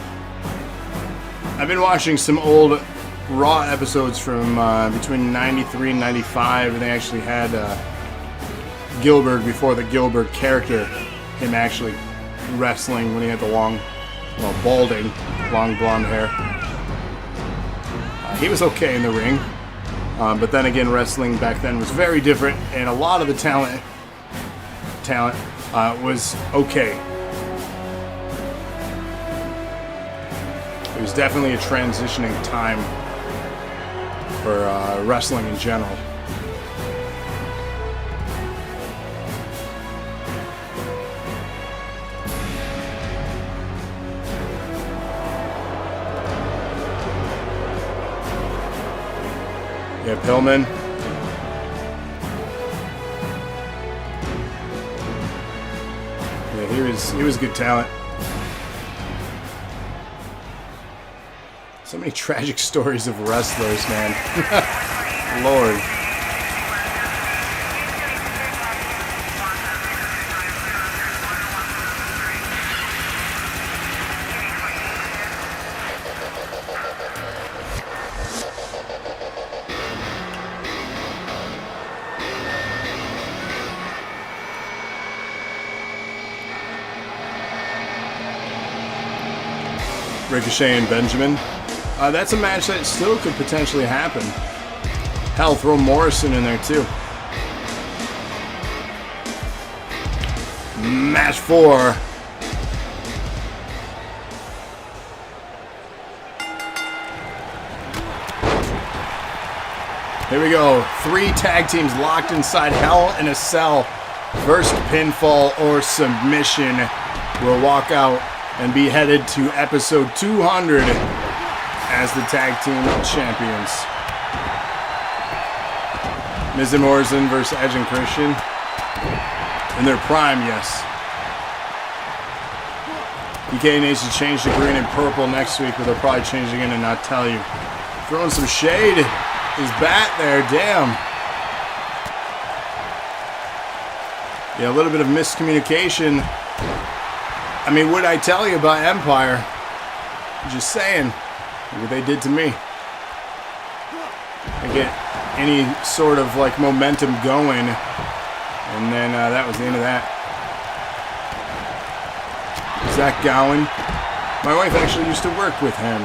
I've been watching some old Raw episodes from between 93 and 95, and they actually had Gilbert before the Gilbert character, him actually wrestling when he had the long, well, balding, long blonde hair. He was okay in the ring, but then again, wrestling back then was very different, and a lot of the talent was okay. It was definitely a transitioning time for wrestling in general. Yeah, Pillman. Yeah, he was good talent. So many tragic stories of wrestlers, man. Lord. Ricochet and Benjamin. That's a match that still could potentially happen. Hell, throw Morrison in there too. Match 4. Here we go. 3 tag teams locked inside Hell in a Cell. First pinfall or submission will walk out and be headed to episode 200 as the tag team champions. Miz and Morrison versus Edge and Christian. In their prime, yes. DK needs to change to green and purple next week, but they'll probably change again and not tell you. Throwing some shade. His bat there, damn. Yeah, a little bit of miscommunication. I mean, what I tell you about Empire? Just saying. Look what they did to me. I get any sort of like momentum going, and then that was the end of that. Zach Gowen. My wife actually used to work with him.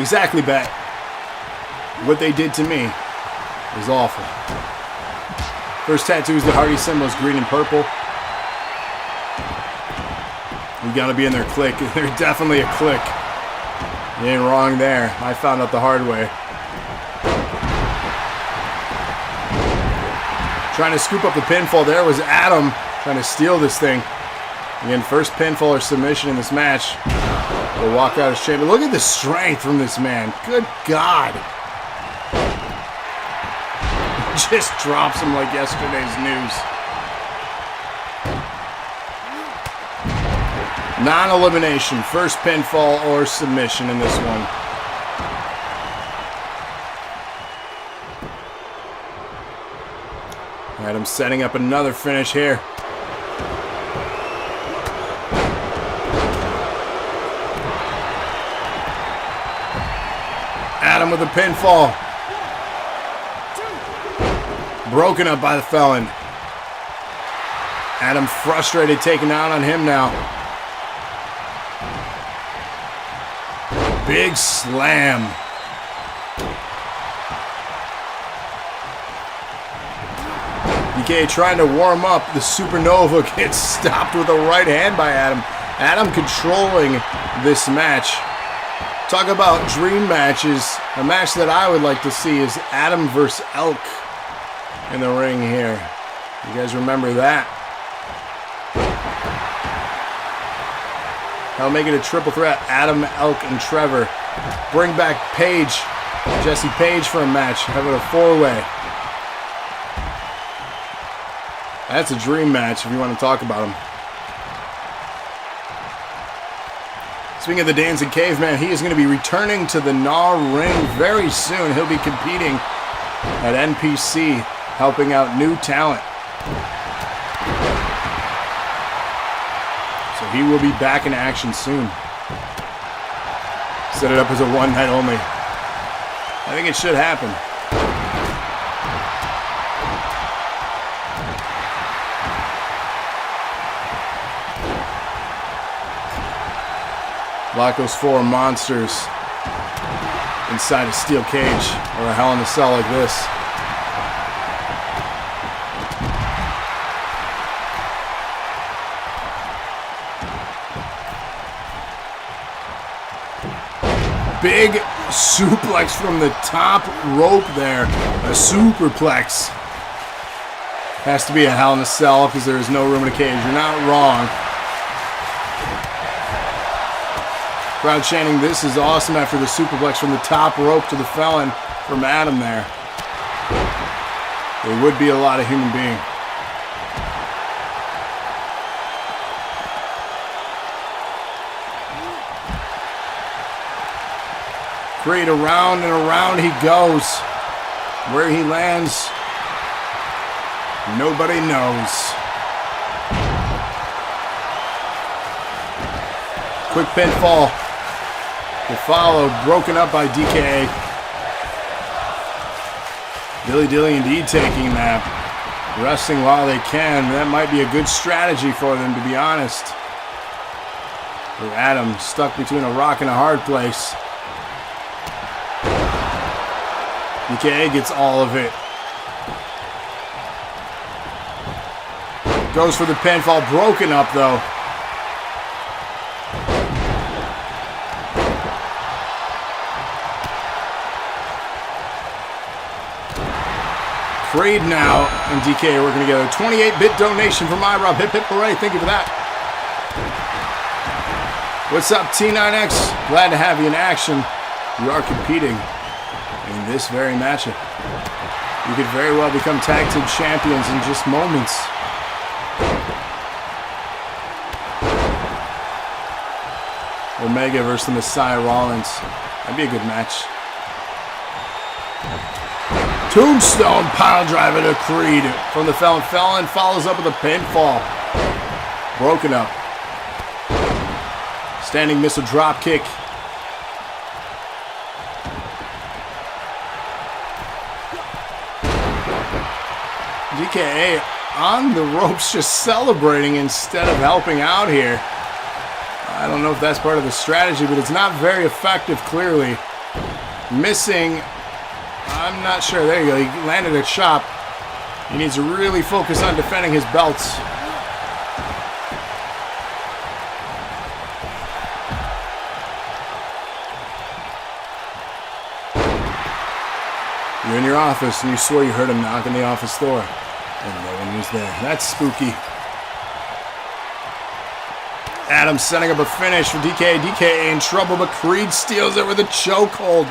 Exactly, Bet. What they did to me was awful. First tattoo is the Hardy symbols, green and purple. You gotta be in their clique. They're definitely a clique. You ain't wrong there. I found out the hard way. Trying to scoop up the pinfall there was Adam, trying to steal this thing. Again, first pinfall or submission in this match. Will walk out as champion. Look at the strength from this man. Good God. Just drops him like yesterday's news. Non-elimination. First pinfall or submission in this one. Adam setting up another finish here. Adam with a pinfall. Broken up by the Felon. Adam frustrated, taking out on him now. Big slam. DK trying to warm up. The Supernova gets stopped with a right hand by Adam. Adam controlling this match. Talk about dream matches. A match that I would like to see is Adam versus Elk in the ring here. You guys remember that? I'll make it a triple threat. Adam, Elk, and Trevor. Bring back Paige, Jesse Page for a match. Have it a 4-way. That's a dream match if you want to talk about them. Speaking of the Dancing Caveman, he is going to be returning to the NAW ring very soon. He'll be competing at NPC, helping out new talent. So he will be back in action soon. Set it up as a one night only. I think it should happen. Lock those 4 monsters inside a steel cage or a Hell in a Cell like this. Big suplex from the top rope there. A superplex. Has to be a Hell in a Cell because there is no room in a cage. You're not wrong. Crowd chanting, "This is awesome," after the superplex from the top rope to the felon from Adam there. There would be a lot of human being. Creed around and around he goes. Where he lands, nobody knows. Quick pinfall. To follow, broken up by DK. Dilly Dilly indeed taking that. Resting while they can. That might be a good strategy for them, to be honest. With Adam stuck between a rock and a hard place. DK gets all of it. Goes for the pinfall. Broken up, though. Creed now and DK are working together. 28-bit donation from iRob. Hip hip hooray. Thank you for that. What's up, T9X? Glad to have you in action. You are competing in this very matchup. You could very well become tag team champions in just moments. Omega versus the Messiah Rollins. That'd be a good match. Tombstone pile driver to Creed from the Felon. Felon follows up with a pinfall. Broken up. Standing missile drop kick. DKA on the ropes just celebrating instead of helping out here. I don't know if that's part of the strategy, but it's not very effective, clearly. Missing. I'm not sure. There you go. He landed a chop. He needs to really focus on defending his belts. You're in your office and you swear you heard him knock on the office door. And no one was there. That's spooky. Adam setting up a finish for DK. DK in trouble, but Creed steals it with a chokehold.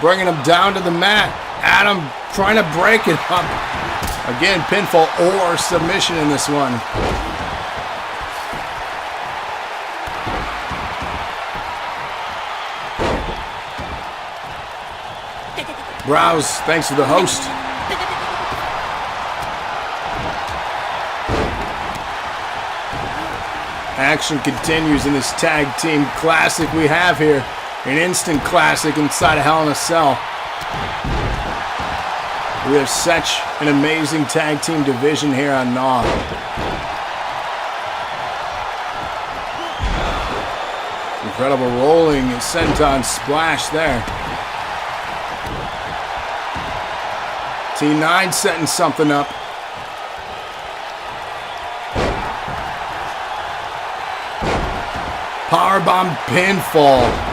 Bringing him down to the mat. Adam trying to break it up. Again, pinfall or submission in this one. Browse, thanks for the host. Action continues in this tag team classic we have here. An instant classic inside of Hell in a Cell. We have such an amazing tag team division here on NAW. Incredible rolling senton splash there. T9 setting something up. Powerbomb pinfall.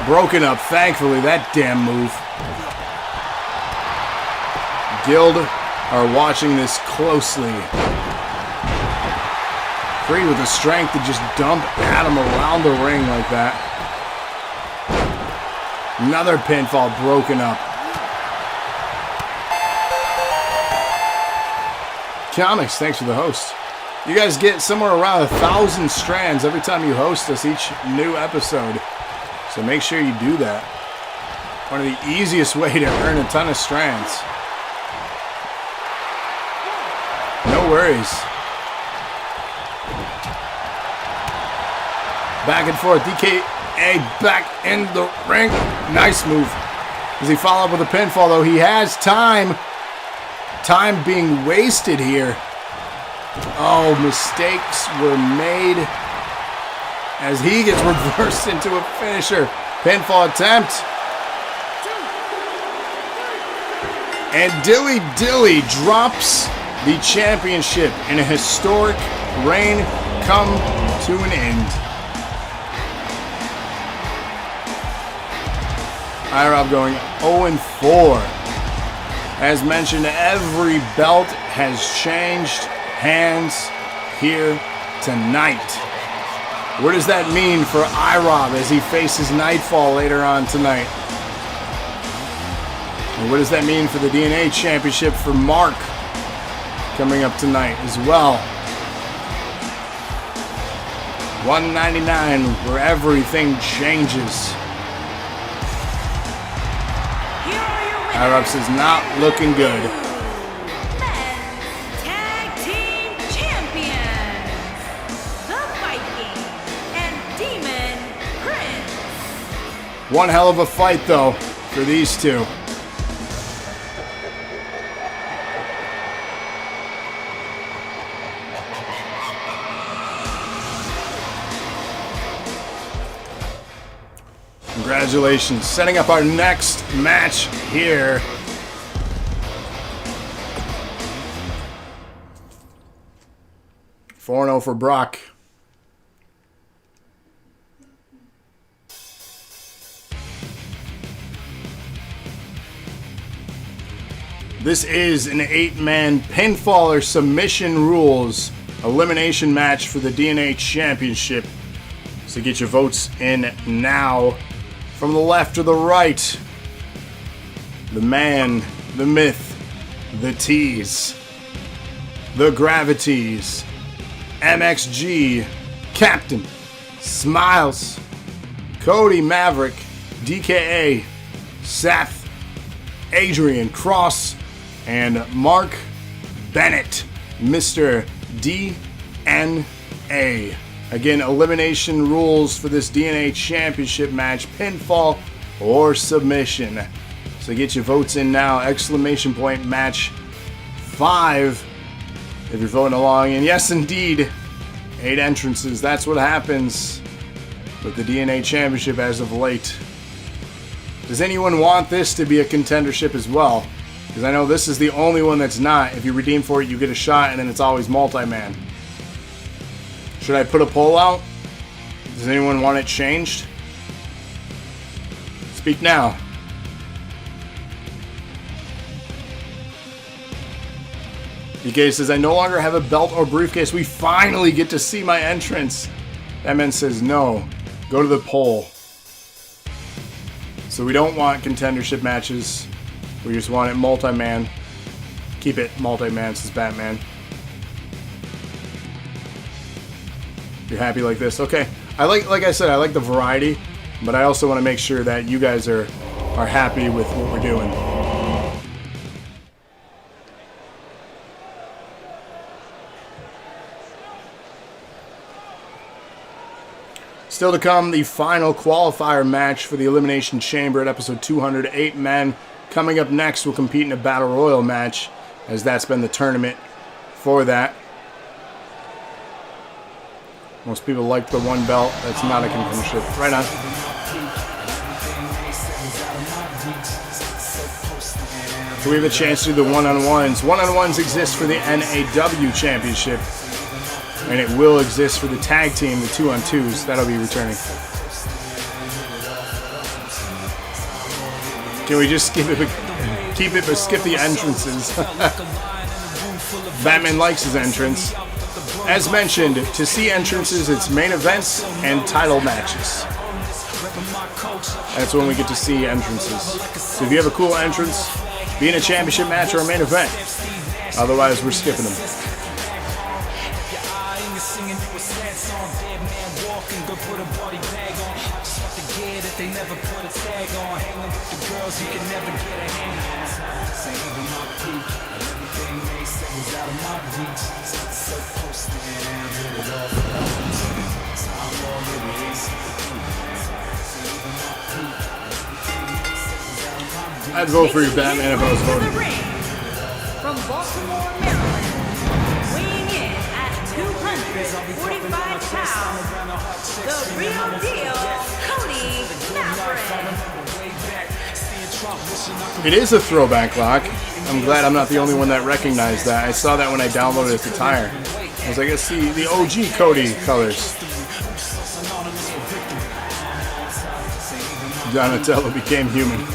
Broken up, thankfully, that damn move. Guild are watching this closely. Creed with the strength to just dump Adam around the ring like that. Another pinfall broken up. Comics, thanks for the host. You guys get somewhere around 1,000 strands every time you host us each new episode. So make sure you do that. One of the easiest way to earn a ton of strands. No worries. Back and forth. DKA back in the ring. Nice move. Does he follow up with a pinfall, though? He has time. Time being wasted here. Oh, mistakes were made as he gets reversed into a finisher. Pinfall attempt. And Dilly Dilly drops the championship in a historic reign come to an end. IROB going 0-4. As mentioned, every belt has changed hands here tonight. What does that mean for IROB as he faces Nightfall later on tonight? And what does that mean for the DNA Championship for Mark coming up tonight as well? 199, where everything changes. IROB says not looking good. Men's Tag Team Champions, the Viking and Demon Prince. One hell of a fight, though, for these two. Congratulations. Setting up our next match here. (4-0) for Brock. This is an 8-man pinfall or submission rules elimination match for the DNA Championship. So get your votes in now. From the left to the right, the man, the myth, the tease, the gravities, MXG, Captain, Smiles, Cody Maverick, DKA, Seth, Adrian Cross, and Mark Bennett, Mr. DNA. Again, elimination rules for this DNA Championship match, pinfall or submission. So get your votes in now. Exclamation point match 5 if you're voting along. And yes, indeed, 8 entrances. That's what happens with the DNA Championship as of late. Does anyone want this to be a contendership as well? Because I know this is the only one that's not. If you redeem for it, you get a shot, and then it's always multi-man. Should I put a poll out? Does anyone want it changed? Speak now. DK says, I no longer have a belt or briefcase. We finally get to see my entrance. That man says no. Go to the poll. So we don't want contendership matches. We just want it multi-man. Keep it multi-man, says Batman. You're happy like this? Okay. Like I said, I like the variety, but I also want to make sure that you guys are happy with what we're doing. Still to come, the final qualifier match for the Elimination Chamber at episode 200. 8 men. Coming up next, we'll compete in a Battle Royal match, as that's been the tournament for that. Most people like the one belt. That's not a contendership. Right on. So we have a chance to do the one-on-ones. One-on-ones exist for the NAW Championship. And it will exist for the tag team, the 2-on-2s. That'll be returning. Can we just keep it but skip the entrances? Batman likes his entrance. As mentioned, to see entrances, it's main events and title matches. That's when we get to see entrances. So if you have a cool entrance, be in a championship match or a main event. Otherwise, we're skipping them. girls you can never get a hand on. Say even my peak, and everything they said was out of my reach. So close to them, hit it off. Time all it is. Say even my peak, everything they said was out of my reach. I'd vote for you, Batman, if I was To the voting. ring, from Baltimore, Maryland, weighing in at 245 pounds, the real deal, Cody Maverick. It is a throwback lock. I'm glad I'm not the only one that recognized that. I saw that when I downloaded the attire. I was like, let's see the OG Cody colors. Donatello became human.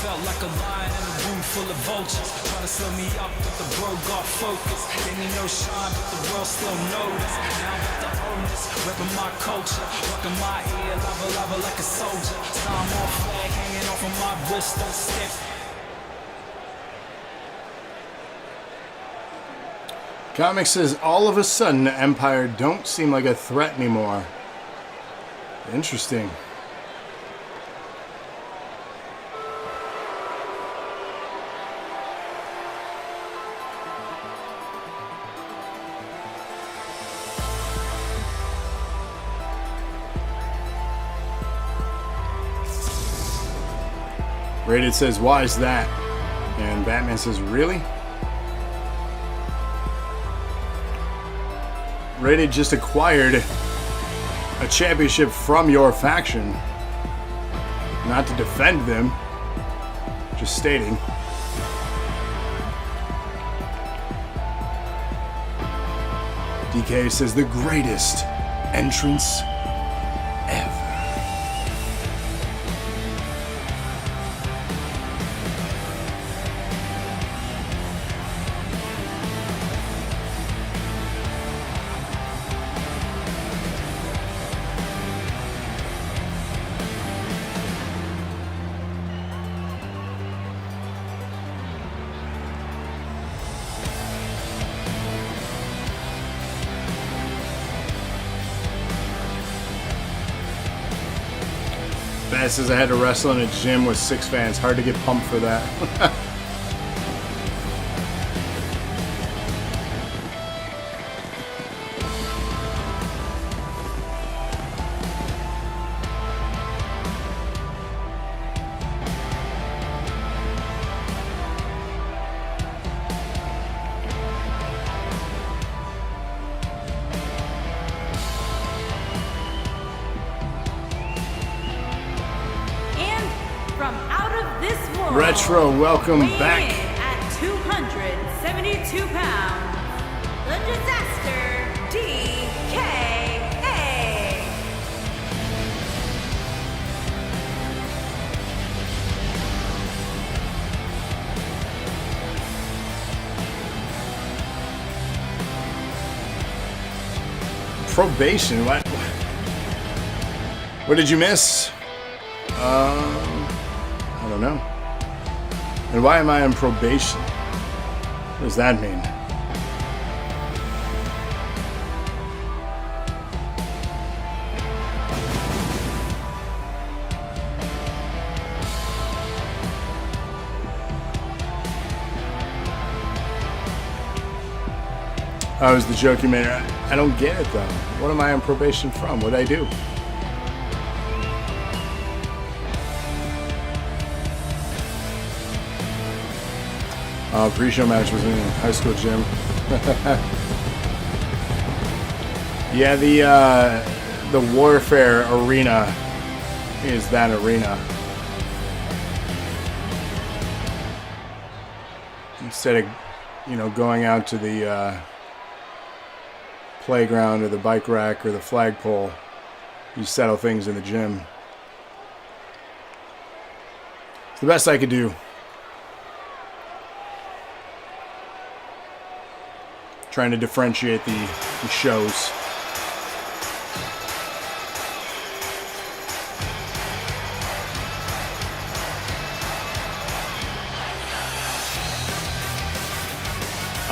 Felt like a lion in a room full of vultures, trying to slow me up, but the bro got focus. They need no shine, but the world still notice. Now that the owners repping my culture, rocking my ear, lava like a soldier. Star more flag hanging off of my wrist, don't step. Comic says all of a sudden Empire don't seem like a threat anymore. Interesting. Rated says, why is that? And Batman says, really? Rated just acquired a championship from your faction. Not to defend them. Just stating. DK says, the greatest entrance ever. Bad says I had to wrestle in a gym with 6 fans. Hard to get pumped for that. From out of this world, Retro, welcome weighing back. in at 272 pounds, the Disaster DKA. Probation, what? What did you miss? I don't know. And why am I on probation? What does that mean? Oh, was the joke you made? I don't get it though. What am I on probation from? What'd I do? Pre-show match was in a high school gym. Yeah, the Warfare arena is that arena. Instead of, going out to the playground or the bike rack or the flagpole, you settle things in the gym. It's the best I could do. Trying to differentiate the shows.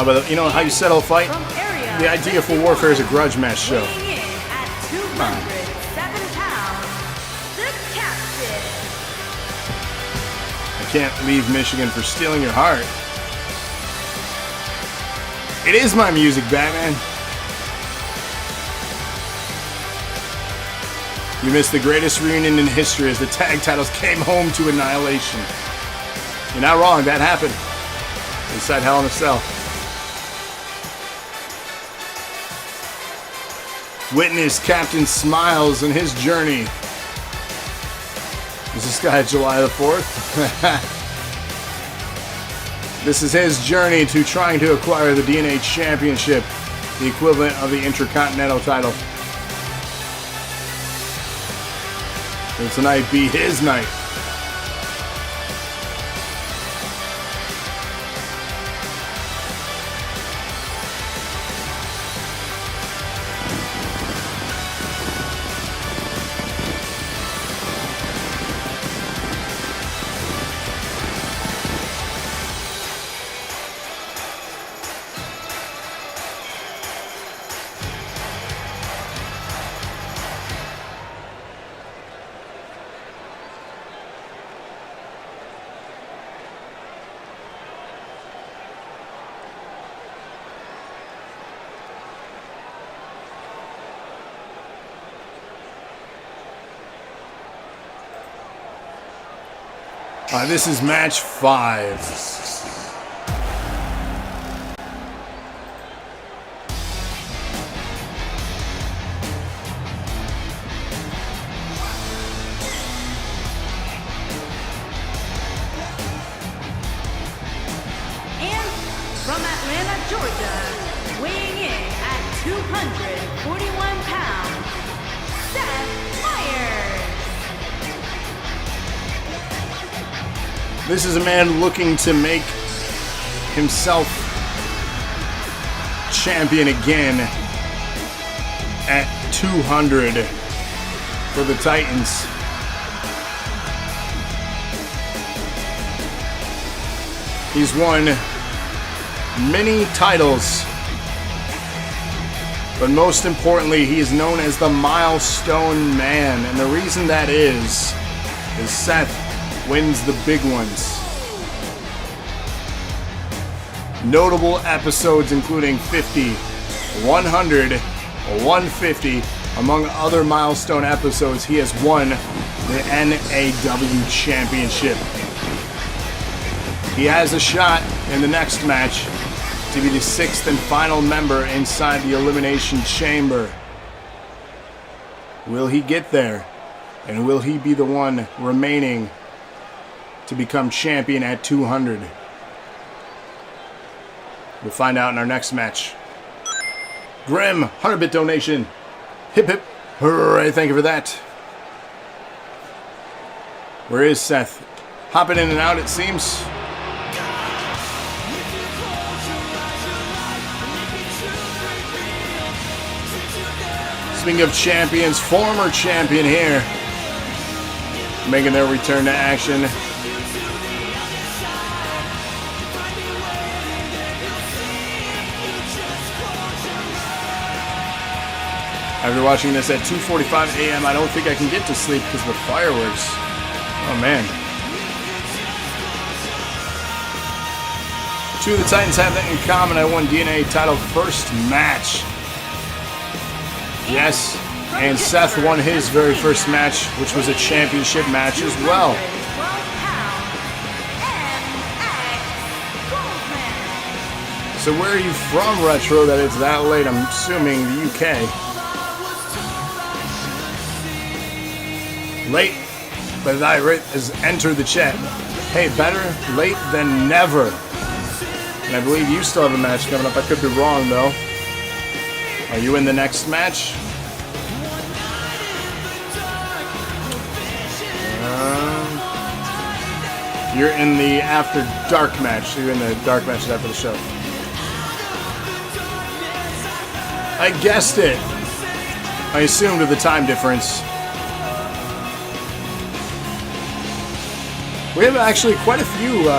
How about, you know how you settle a fight? From area The idea for Warfare is a grudge match show. weighing in at 207 pounds, the captain. I can't leave Michigan for stealing your heart. It is my music, Batman. You missed the greatest reunion in history as the tag titles came home to annihilation. You're not wrong, that happened inside Hell in a Cell. Witness Captain Smiles and his journey. Is this guy July the 4th? This is his journey to trying to acquire the DNA Championship, the equivalent of the Intercontinental title. Will tonight be his night? This is match 5. And from Atlanta, Georgia, weighing in at 241 pounds, Seth Myers. This is a man looking to make himself champion again at 200 for the Titans. He's won many titles, but most importantly, he is known as the Milestone Man, and the reason that is Seth wins the big ones. Notable episodes including 50, 100, 150. Among other milestone episodes, he has won the NAW Championship. He has a shot in the next match to be the 6th and final member inside the Elimination Chamber. Will he get there? And will he be the one remaining to become champion at 200? We'll find out in our next match. Grim, 100-bit donation. Hip hip, hooray, thank you for that. Where is Seth? Hopping in and out, it seems. Speaking of champions, former champion here, making their return to action. After watching this at 2:45 a.m., I don't think I can get to sleep because of the fireworks. Oh man. Two of the Titans have that in common. I won DNA title first match. Yes, and Seth won his very first match, which was a championship match as well. So where are you from, Retro, that it's that late? I'm assuming the UK. Late, but I has entered the chat. Hey, better late than never. And I believe you still have a match coming up. I could be wrong, though. Are you in the next match? You're in the After Dark match. You're in the dark matches after the show. I guessed it. I assumed with the time difference. We have actually quite a few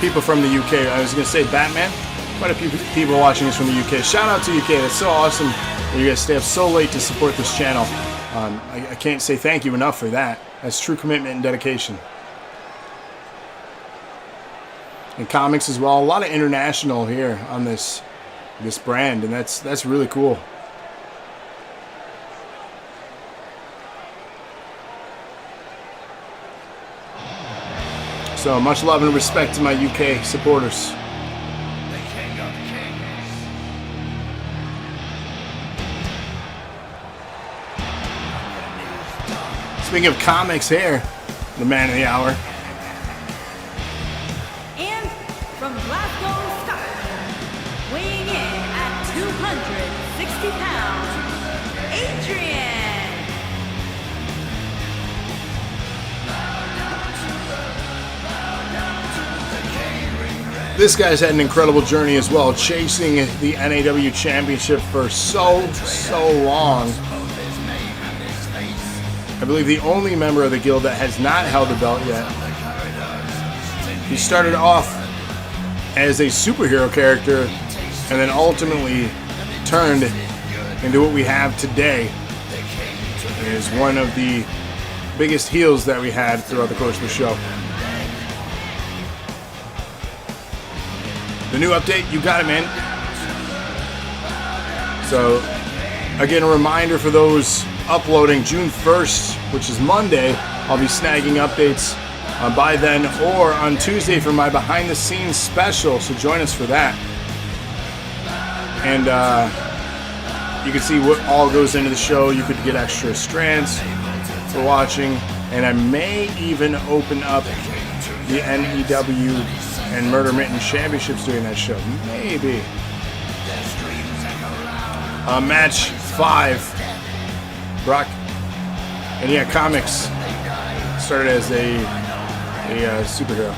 people from the UK. I was going to say Batman. Quite a few people watching this from the UK. Shout out to UK. That's so awesome that you guys stay up so late to support this channel. I can't say thank you enough for that. That's true commitment and dedication. And comics as well. A lot of international here on this brand, and that's really cool. So much love and respect to my UK supporters. Speaking of comics here, the man of the hour. And from Glasgow, Scotland, weighing in at 260 pounds, Adrian. This guy's had an incredible journey as well, chasing the NAW championship for so long. I believe the only member of the guild that has not held the belt yet. He started off as a superhero character and then ultimately turned into what we have today. He is one of the biggest heels that we had throughout the course of the show. The new update, you got it, man. So, again, a reminder for those uploading June 1st, which is Monday. I'll be snagging updates by then, or on Tuesday for my behind the scenes special, so join us for that. And you can see what all goes into the show. You could get extra strands for watching, and I may even open up the NEW and Murder Mitten Championships during that show. Maybe. Match 5. Brock. And yeah, comics started as a superhero.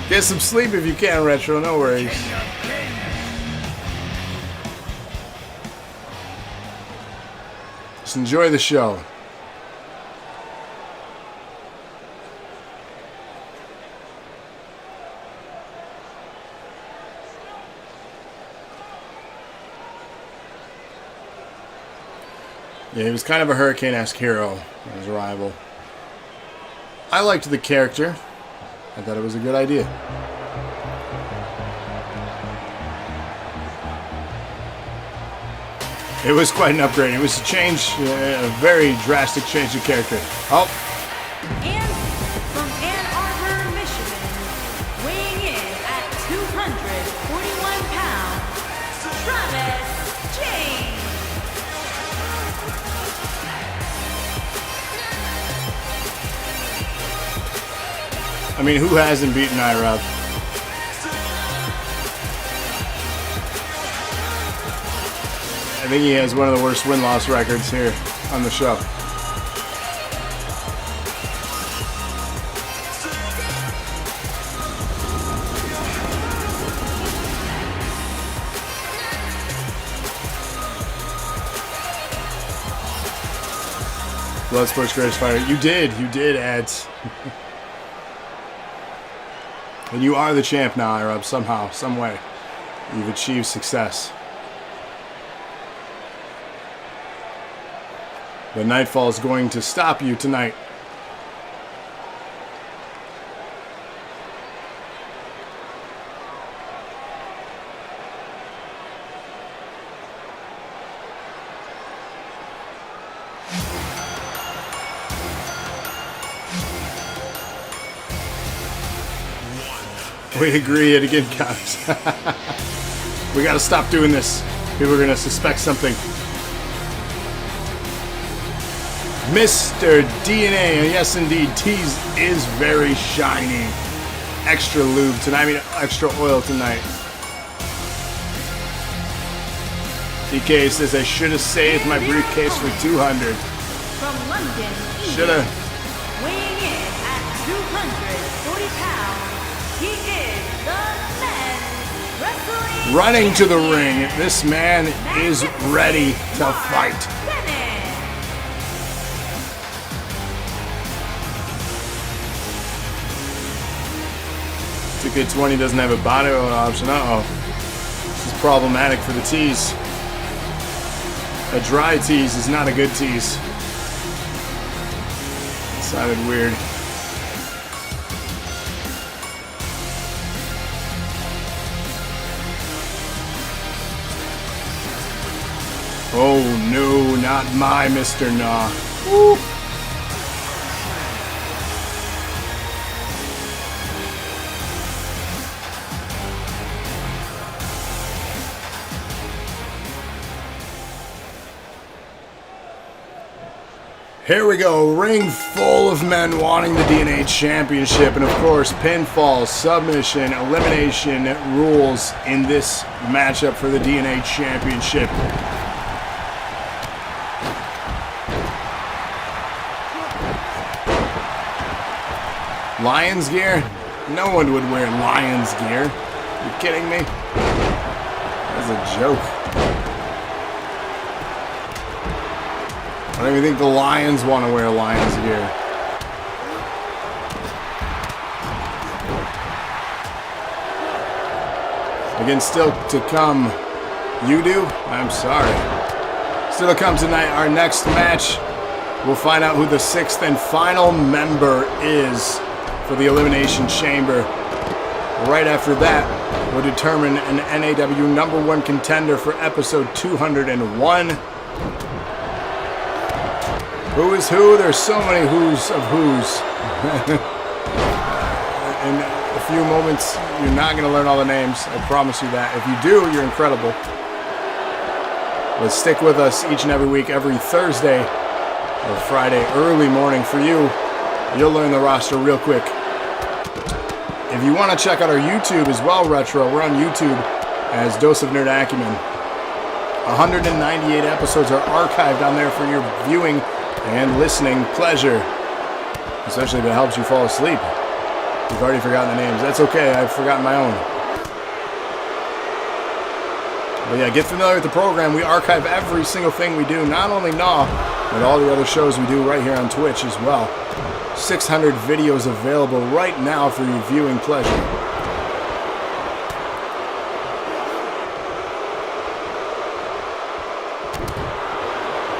Get some sleep if you can, Retro. No worries. Just enjoy the show. Yeah, he was kind of a Hurricane-esque hero on his arrival. I liked the character. I thought it was a good idea. It was quite an upgrade. It was a change, a very drastic change of character. Oh. And from Ann Arbor, Michigan, weighing in at 241 pounds, Travis James. I mean, who hasn't beaten IRAB? I think he has one of the worst win-loss records here on the show. Bloodsport's greatest fighter. You did, ads. And you are the champ now, IRAB, somehow, some way. You've achieved success. But Nightfall is going to stop you tonight. We agree it again, guys. We gotta stop doing this. People are gonna suspect something. Mr. DNA, yes indeed, Tease is very shiny. Extra lube tonight, I mean extra oil tonight. DK says I should have saved my briefcase for 200. From London, Shoulda. weighing in at 240 pounds, he is the men's wrestling Running to the ring, this man is ready to fight. 2K20 doesn't have a body oil option. Uh-oh. This is problematic for the tease. A dry tease is not a good tease. It sounded weird. Oh no, not my Mr. NAW. Woo. Here we go, ring full of men wanting the DNA Championship, and of course, pinfall, submission, elimination rules in this matchup for the DNA Championship. Lions gear? No one would wear Lions gear. You kidding me? That's a joke. I don't even think the Lions want to wear Lions gear. Again, still to come. You do? I'm sorry. Still to come tonight, our next match. We'll find out who the 6th and final member is for the Elimination Chamber. Right after that, we'll determine an NAW #1 contender for episode 201. Who is who? There's so many who's of who's. In a few moments, you're not going to learn all the names. I promise you that. If you do, you're incredible. But stick with us each and every week, every Thursday or Friday, early morning for you. You'll learn the roster real quick. If you want to check out our YouTube as well, Retro, we're on YouTube as Dose of Nerd Acumen. 198 episodes are archived on there for your viewing and listening pleasure. Especially if it helps you fall asleep. You've already forgotten the names. That's okay, I've forgotten my own. But yeah, get familiar with the program. We archive every single thing we do, not only NAW, but all the other shows we do right here on Twitch as well. 600 videos available right now for your viewing pleasure.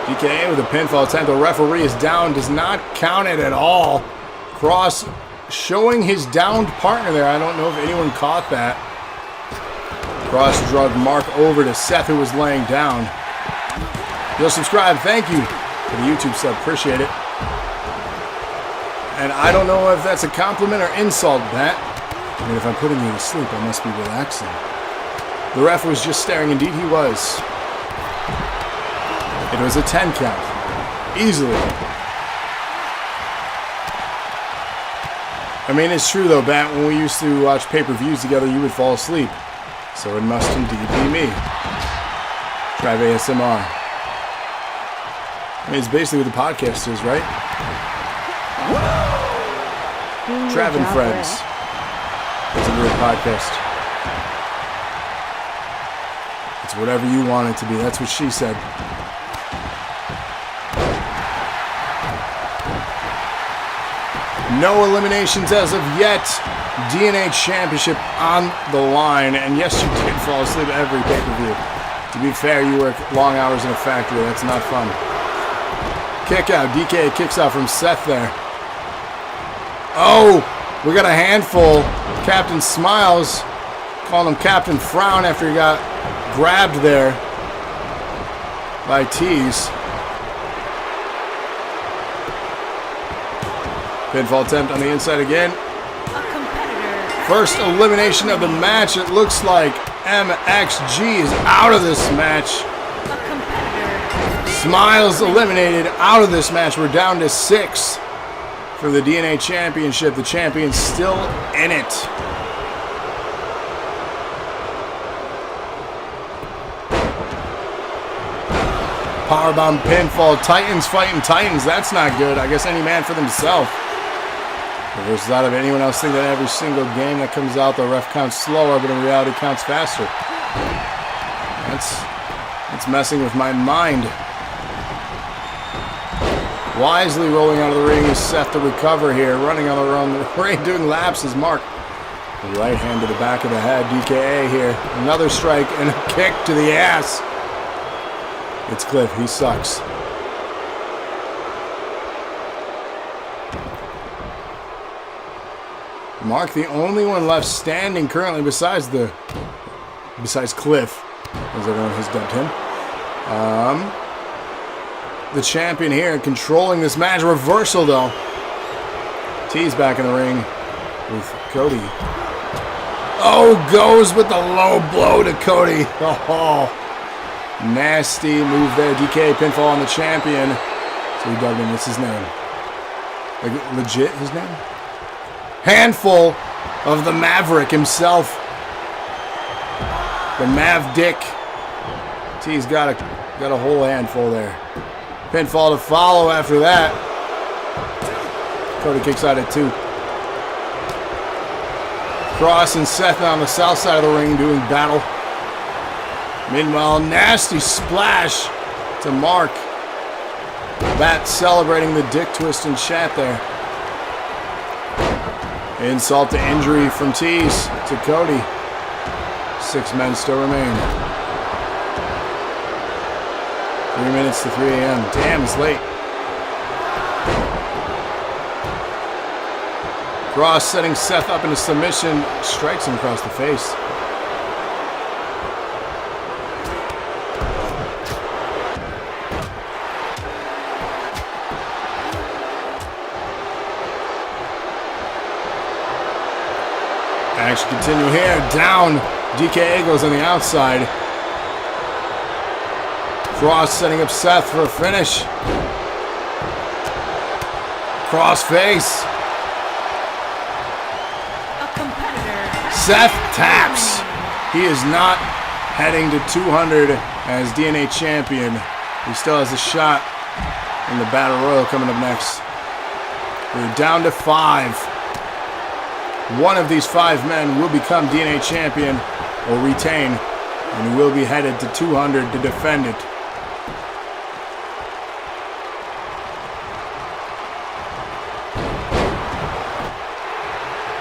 DKA with a pinfall attempt. The referee is down. Does not count it at all. Cross showing his downed partner there. I don't know if anyone caught that. Cross drug Mark over to Seth, who was laying down. You'll subscribe. Thank you for the YouTube sub. Appreciate it. And I don't know if that's a compliment or insult, Matt. I mean, if I'm putting you to sleep, I must be relaxing. The ref was just staring. Indeed, he was. It was a 10 count. Easily. I mean, it's true, though, Bat. When we used to watch pay-per-views together, you would fall asleep. So it must indeed be me. Drive ASMR. I mean, it's basically what the podcast is, right? Trav and Friends. It's a great podcast. It's whatever you want it to be. That's what she said. No eliminations as of yet. DNA Championship on the line. And yes, you did fall asleep at every pay-per-view. To be fair, you work long hours in a factory. That's not fun. Kick out. DK kicks out from Seth there. Oh, we got a handful. Captain Smiles, calling him Captain Frown after he got grabbed there by Tease. Pinfall attempt on the inside again. First elimination of the match. It looks like MXG is out of this match. Smiles eliminated out of this match. We're down to 6. For the DNA Championship. The champion's still in it. Powerbomb pinfall. Titans fighting Titans. That's not good. I guess any man for themselves. Versus out of anyone else think that every single game that comes out, the ref counts slower, but in reality counts faster. That's messing with my mind. Wisely rolling out of the ring is Seth to recover here. Running on the ring, doing laps is Mark. Right hand to the back of the head. DKA here. Another strike and a kick to the ass. It's Cliff. He sucks. Mark, the only one left standing currently besides Cliff, as everyone has dubbed him. The champion here controlling this match. Reversal though. T's back in the ring with Cody. Oh, goes with the low blow to Cody. Oh, nasty move there. DK pinfall on the champion. So he dubbed him. What's his name? Like legit his name? Handful of the Maverick himself. The Mav Dick. T's got a whole handful there. Pinfall to follow after that. Cody kicks out at 2. Cross and Seth now on the south side of the ring doing battle. Meanwhile, nasty splash to Mark. Bat celebrating the dick twist in chat there. Insult to injury from Tease to Cody. 6 men still remain. 3 minutes to 3 a.m. Damn, it's late. Cross setting Seth up into submission. Strikes him across the face. Action continue here. Down. DKA goes on the outside. Cross setting up Seth for a finish. Cross face. Seth taps. He is not heading to 200 as DNA champion. He still has a shot in the Battle Royal coming up next. We're down to 5. One of these 5 men will become DNA champion or retain, and will be headed to 200 to defend it.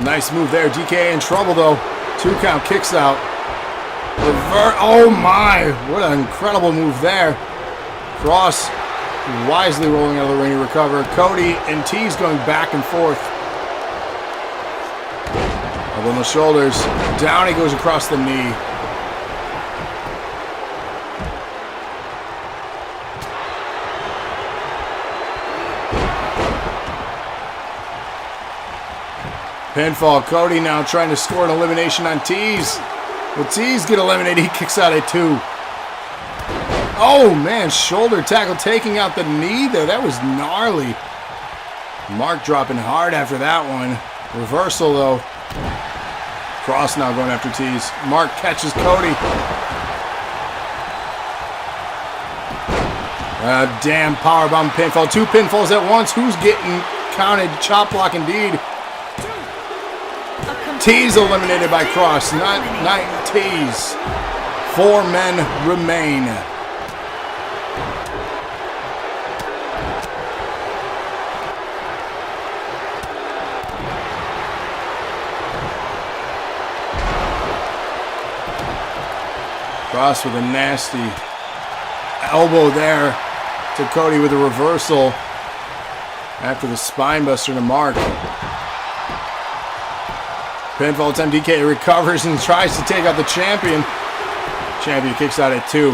Nice move there. DK in trouble though. 2 count, kicks out. Oh my! What an incredible move there. Cross wisely rolling out of the ring to recover. Cody and Tease going back and forth. Up on the shoulders. Down he goes across the knee. Pinfall. Cody now trying to score an elimination on Tease. Will Tease get eliminated? He kicks out at 2. Oh man, shoulder tackle taking out the knee there. That was gnarly. Mark dropping hard after that one. Reversal though. Cross now going after Tease. Mark catches Cody. Damn powerbomb pinfall. 2 pinfalls at once. Who's getting counted? Chop block indeed. Tease eliminated by Cross. Not Tease. 4 men remain. Cross with a nasty elbow there to Cody with a reversal after the spine buster to Mark. Pinfall attempt. DK recovers and tries to take out the champion. Champion kicks out at 2.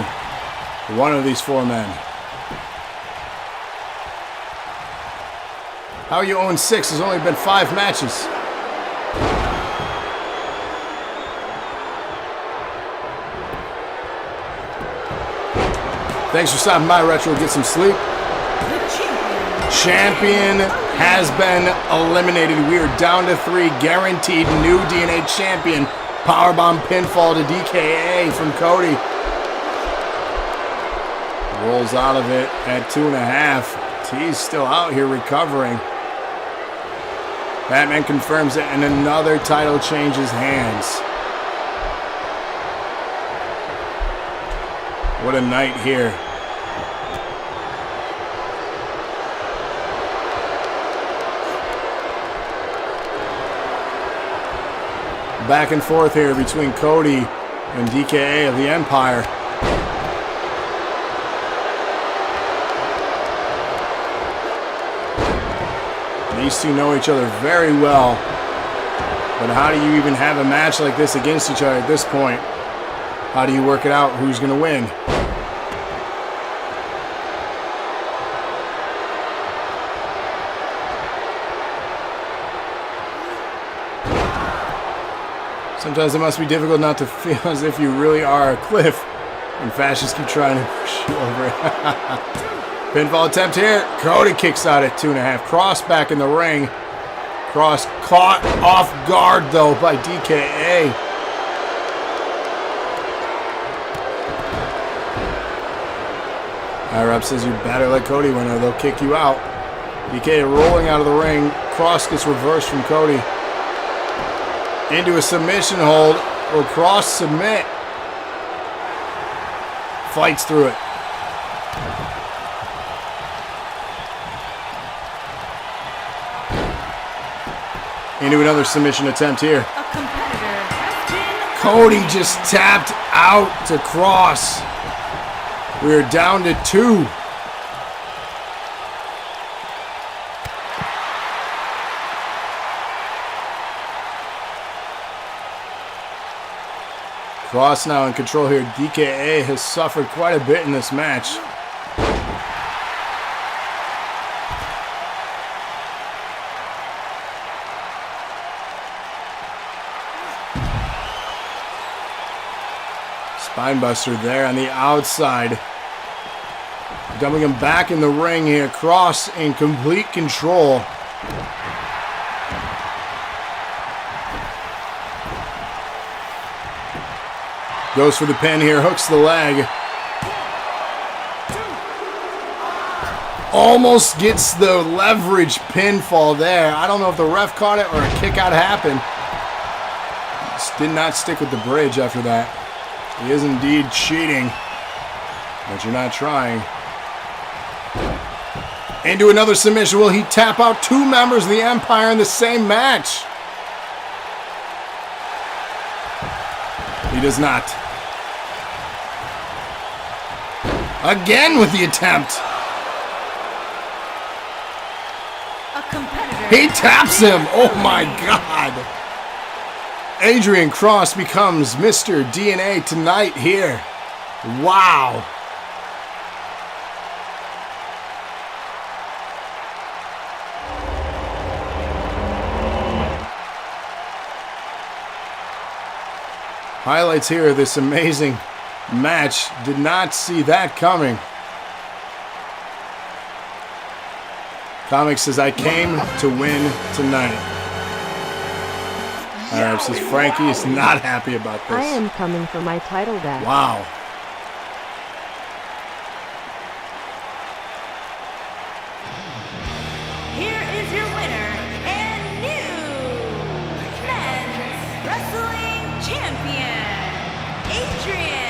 One of these 4 men. How are you 0-6? There's only been 5 matches. Thanks for stopping by, Retro. Get some sleep. Champion has been eliminated. We are down to 3. Guaranteed new DNA champion. Powerbomb pinfall to DKA from Cody. Rolls out of it at 2.5. T's still out here recovering. Batman confirms it, and another title changes hands. What a night here. back and forth here between Cody and DKA of the Empire. These two know each other very well. But how do you even have a match like this against each other at this point? How do you work it out? Who's going to win? Sometimes it must be difficult not to feel as if you really are a cliff when fascists keep trying to push you over. Pinfall attempt here. Cody kicks out at 2.5. Cross back in the ring. Cross caught off guard though by DKA. Higher up says you better let Cody win or they'll kick you out. DKA rolling out of the ring. Cross gets reversed from Cody. Into a submission hold. Will Cross submit? Fights through it. Into another submission attempt here. A competitor has been Cody just tapped out to Cross. We're down to 2. Cross now in control here. DKA has suffered quite a bit in this match. Spinebuster there on the outside. Dumping him back in the ring here. Cross in complete control. Goes for the pin here. Hooks the leg. Almost gets the leverage pinfall there. I don't know if the ref caught it or a kick out happened. Just did not stick with the bridge after that. He is indeed cheating, but you're not trying. Into another submission. Will he tap out 2 members of the Empire in the same match? He does not. Again with the attempt. a competitor. He taps him. Oh my God. Adrian Cross becomes Mr. DNA tonight here. Wow. Highlights here of this amazing match. Did not see that coming. Comic says, I came to win tonight. Arab says, Frankie is not happy about this. I am coming for my title back. Wow. Here is your winner and new men's wrestling champion, Adrian.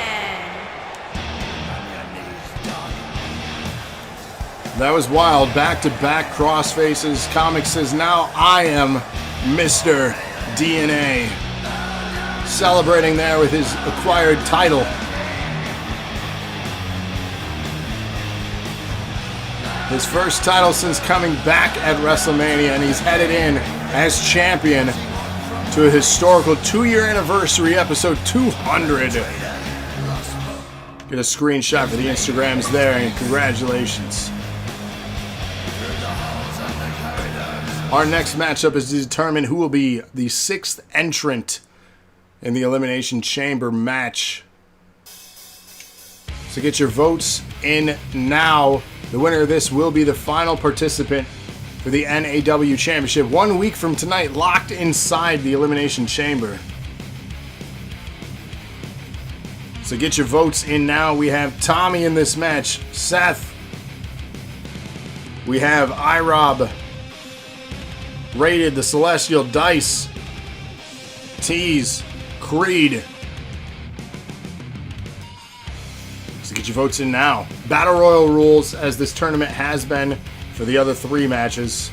That was wild. Back-to-back cross faces. Comic says, now I am Mr. DNA. Celebrating there with his acquired title. His first title since coming back at WrestleMania, and he's headed in as champion to a historical 2-year anniversary, episode 200. Get a screenshot for the Instagrams there, and congratulations. Our next matchup is to determine who will be the 6th entrant in the Elimination Chamber match. So get your votes in now. The winner of this will be the final participant for the NAW Championship 1 week from tonight, locked inside the Elimination Chamber. So get your votes in now. We have Tommy in this match, Seth. We have iRob, Rated, the Celestial, Dice, Tease, Creed. So get your votes in now. Battle Royal rules, as this tournament has been for the other 3 matches.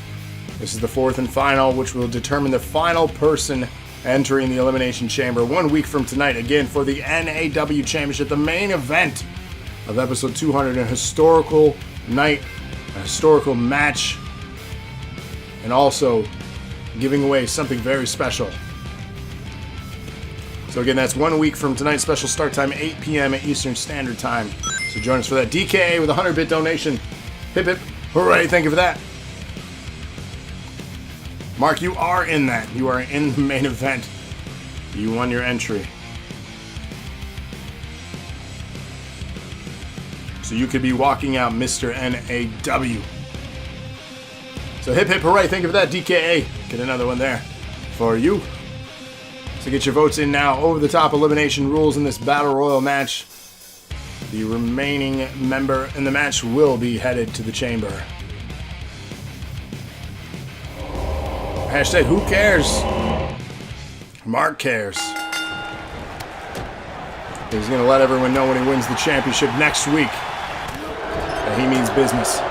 This is the 4th and final, which will determine the final person entering the Elimination Chamber 1 week from tonight, again for the NAW Championship, the main event of episode 200, a historical night, a historical match, and also giving away something very special. So again, that's 1 week from tonight. Special start time, 8 p.m. Eastern Standard Time. So join us for that. DKA with a 100-bit donation. Hip hip, hooray, thank you for that. Mark, you are in that. You are in the main event. You won your entry. So you could be walking out Mr. NAW. So hip hip hooray, thank you for that, DKA. Get another one there for you. So get your votes in now. Over the top elimination rules in this Battle Royal match. The remaining member in the match will be headed to the chamber. Hashtag who cares? Mark cares. He's going to let everyone know when he wins the championship next week that he means business.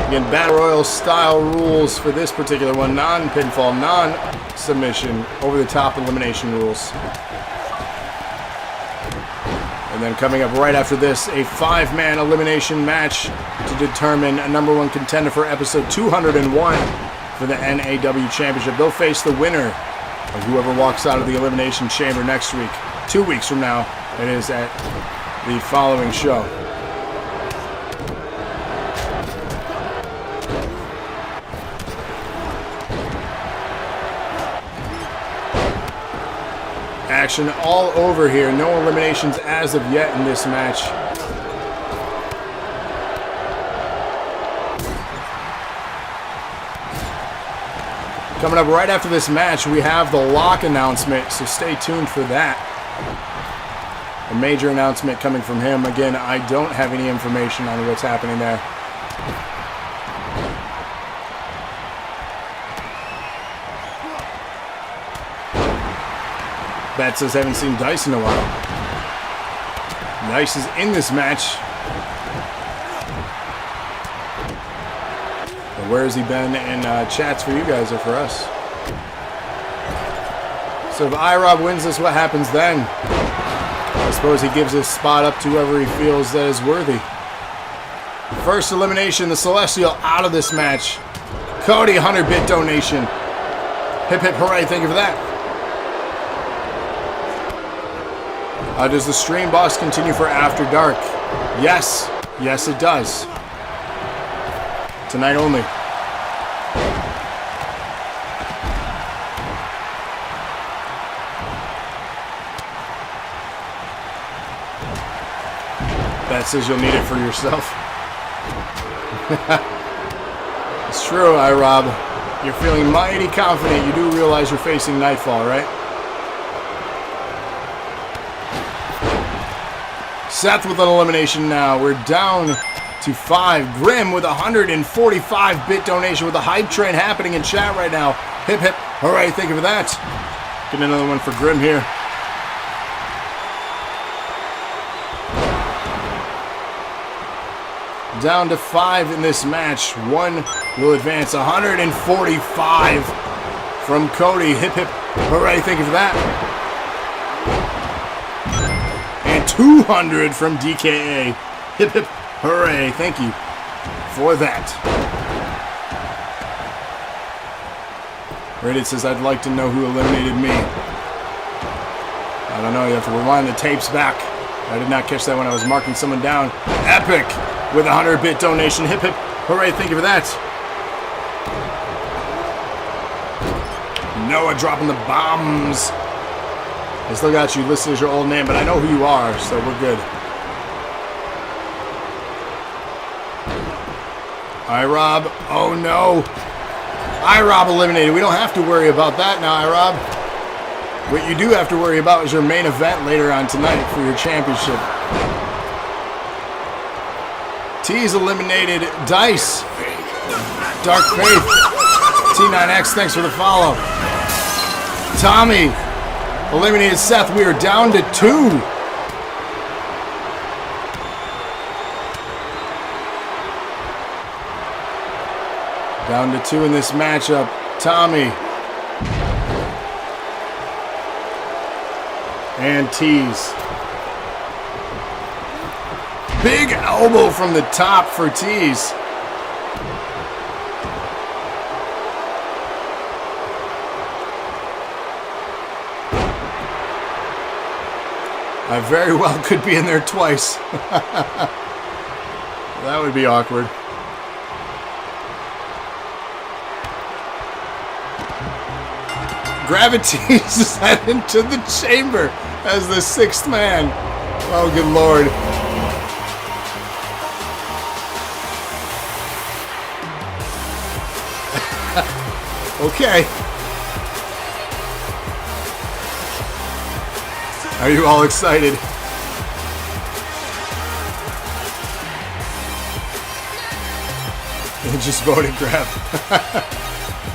Again, Battle Royal style rules for this particular one. Non-pinfall, non-submission, over-the-top elimination rules. And then coming up right after this, a 5-man elimination match to determine a number 1 contender for episode 201 for the NAW Championship. They'll face the winner of whoever walks out of the Elimination Chamber next week. 2 weeks from now, it is at the following show. Action all over here. No eliminations as of yet in this match. Coming up right after this match, we have the lock announcement, so stay tuned for that. A major announcement coming from him. Again, I don't have any information on what's happening there. Bat says haven't seen Dice in a while. Dice is in this match. But where has he been in chats for you guys or for us? So if iRob wins this, what happens then? I suppose he gives his spot up to whoever he feels that is worthy. First elimination, the Celestial out of this match. Cody, 100-bit donation. Hip hip hooray, thank you for that. Does the stream boss continue for After Dark? Yes. Yes, it does. Tonight only. That says you'll need it for yourself. It's true, iRob. You're feeling mighty confident. You do realize you're facing Nightfall, right? Seth with an elimination now. We're down to 5. Grim with a 145-bit donation with a hype train happening in chat right now. Hip hip, hooray, thank you for that. Get another one for Grim here. Down to 5 in this match. 1 will advance. 145 from Cody. Hip hip, hooray, thank you for that. 200 from DKA. Hip hip hooray. Thank you for that. Reddit says, I'd like to know who eliminated me. I don't know. You have to rewind the tapes back. I did not catch that when I was marking someone down. Epic with a 100-bit donation. Hip hip hooray. Thank you for that. Noah dropping the bombs. I still got you listed as your old name, but I know who you are, so we're good. iRob, oh no. iRob eliminated. We don't have to worry about that now, iRob. What you do have to worry about is your main event later on tonight for your championship. T's eliminated. Dice. Dark Faith. T9X, thanks for the follow. Tommy eliminated Seth. We are down to 2. Down to 2 in this matchup. Tommy And tease. Big elbow from the top for tease. I very well could be in there twice. That would be awkward. Gravities is headed into the chamber as the sixth man. Oh, good lord. Okay. Are you all excited? It just voted grab.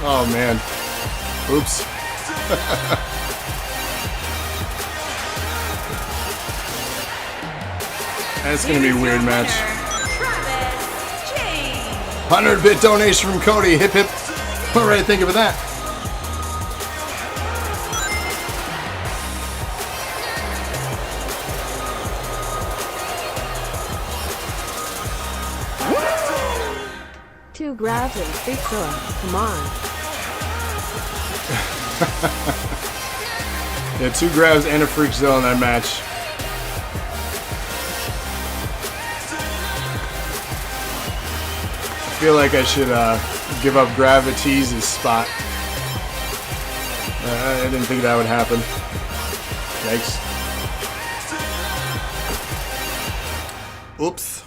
Oh man. Oops. That's gonna be a weird match. 100-bit donation from Cody. Hip hip. What did I think of that? Two grabs and Freakzilla. Come on. Yeah, 2 grabs and a Freakzilla in that match. I feel like I should give up Gravity's spot. I didn't think that would happen. Yikes. Oops.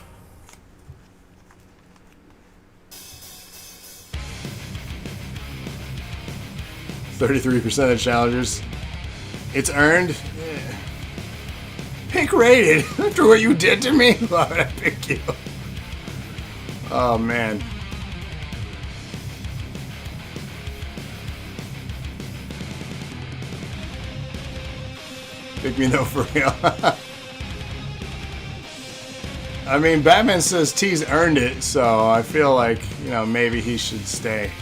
%33% of challengers. It's earned. Yeah. Pick rated. After what you did to me, why would I pick you? Oh man. Pick me though, for real. I mean, Batman says T's earned it, so I feel like, you know, maybe he should stay.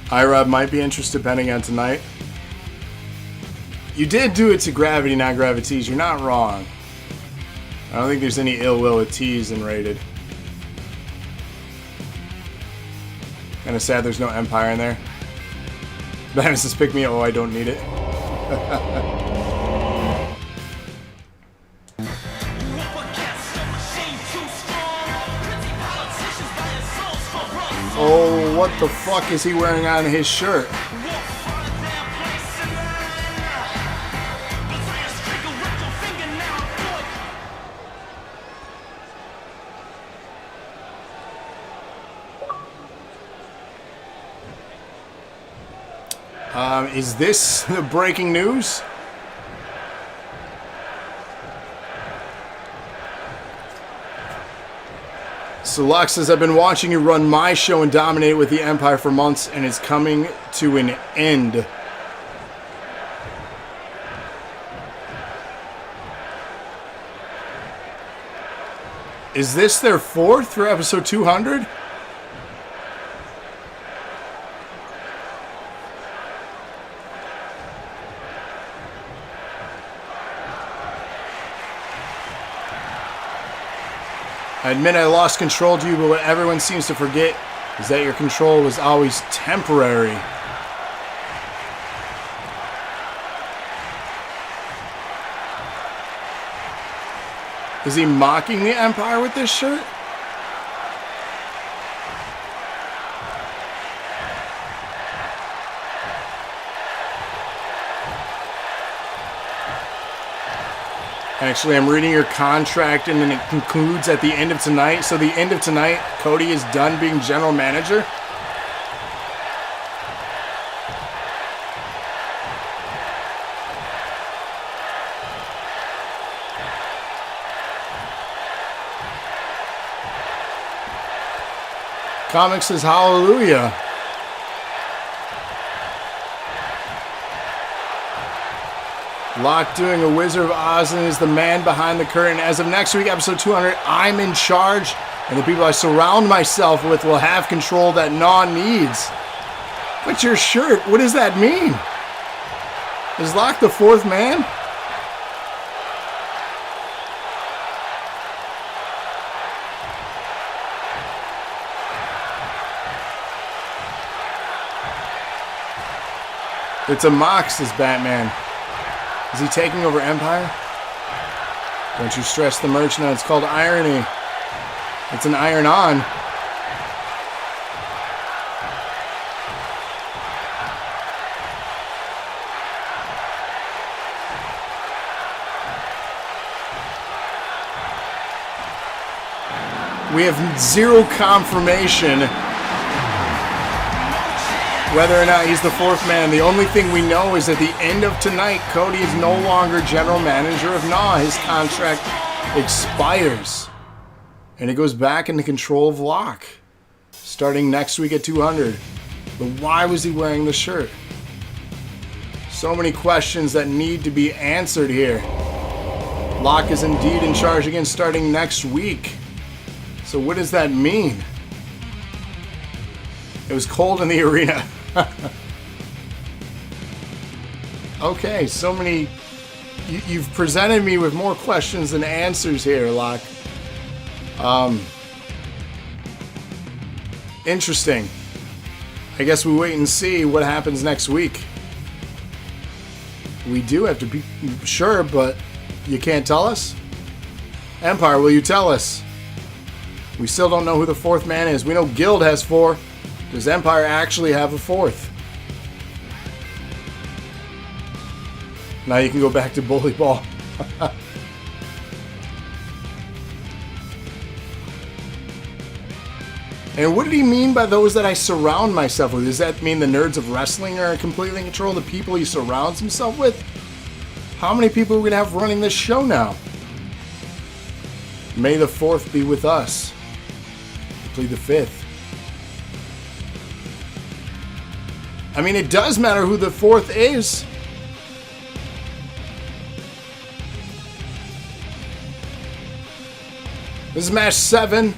iRob might be interested depending on tonight. You did do it to Gravity, not Gravities. You're not wrong. I don't think there's any ill will with T's and Rated. Kinda sad there's no Empire in there. Batman says pick me. Oh, I don't need it. Oh, what the fuck is he wearing on his shirt? Is this the breaking news? So Locke says, I've been watching you run my show and dominate with the Empire for months, and it's coming to an end. Is this their 4th for episode 200? I admit I lost control to you, but what everyone seems to forget is that your control was always temporary. Is he mocking the Empire with this shirt? Actually, I'm reading your contract, and then it concludes at the end of tonight. So the end of tonight, Cody is done being general manager? Comics says hallelujah. Locke doing a Wizard of Oz and is the man behind the curtain. As of next week, episode 200, I'm in charge, and the people I surround myself with will have control that NAW needs. But your shirt, what does that mean? Is Locke the fourth man? It's a mock, says Batman. Is he taking over Empire? Don't you stress the merch now. It's called irony. It's an iron on. We have zero confirmation whether or not he's the fourth man. The only thing we know is at the end of tonight, Cody is no longer general manager of NAW. His contract expires. And it goes back into control of Locke, starting next week at 200. But why was he wearing the shirt? So many questions that need to be answered here. Locke is indeed in charge again starting next week. So what does that mean? It was cold in the arena. Okay, so many... You've presented me with more questions than answers here, Locke. Interesting. I guess we wait and see what happens next week. We do have to be sure, but you can't tell us? Empire, will you tell us? We still don't know who the fourth man is. We know Guild has 4. Does Empire actually have a 4th? Now you can go back to bully ball. And what did he mean by those that I surround myself with? Does that mean the nerds of wrestling are completely in control of the people he surrounds himself with? How many people are we going to have running this show now? May the 4th be with us. Plead the 5th. I mean, it does matter who the 4th is. This is match 7.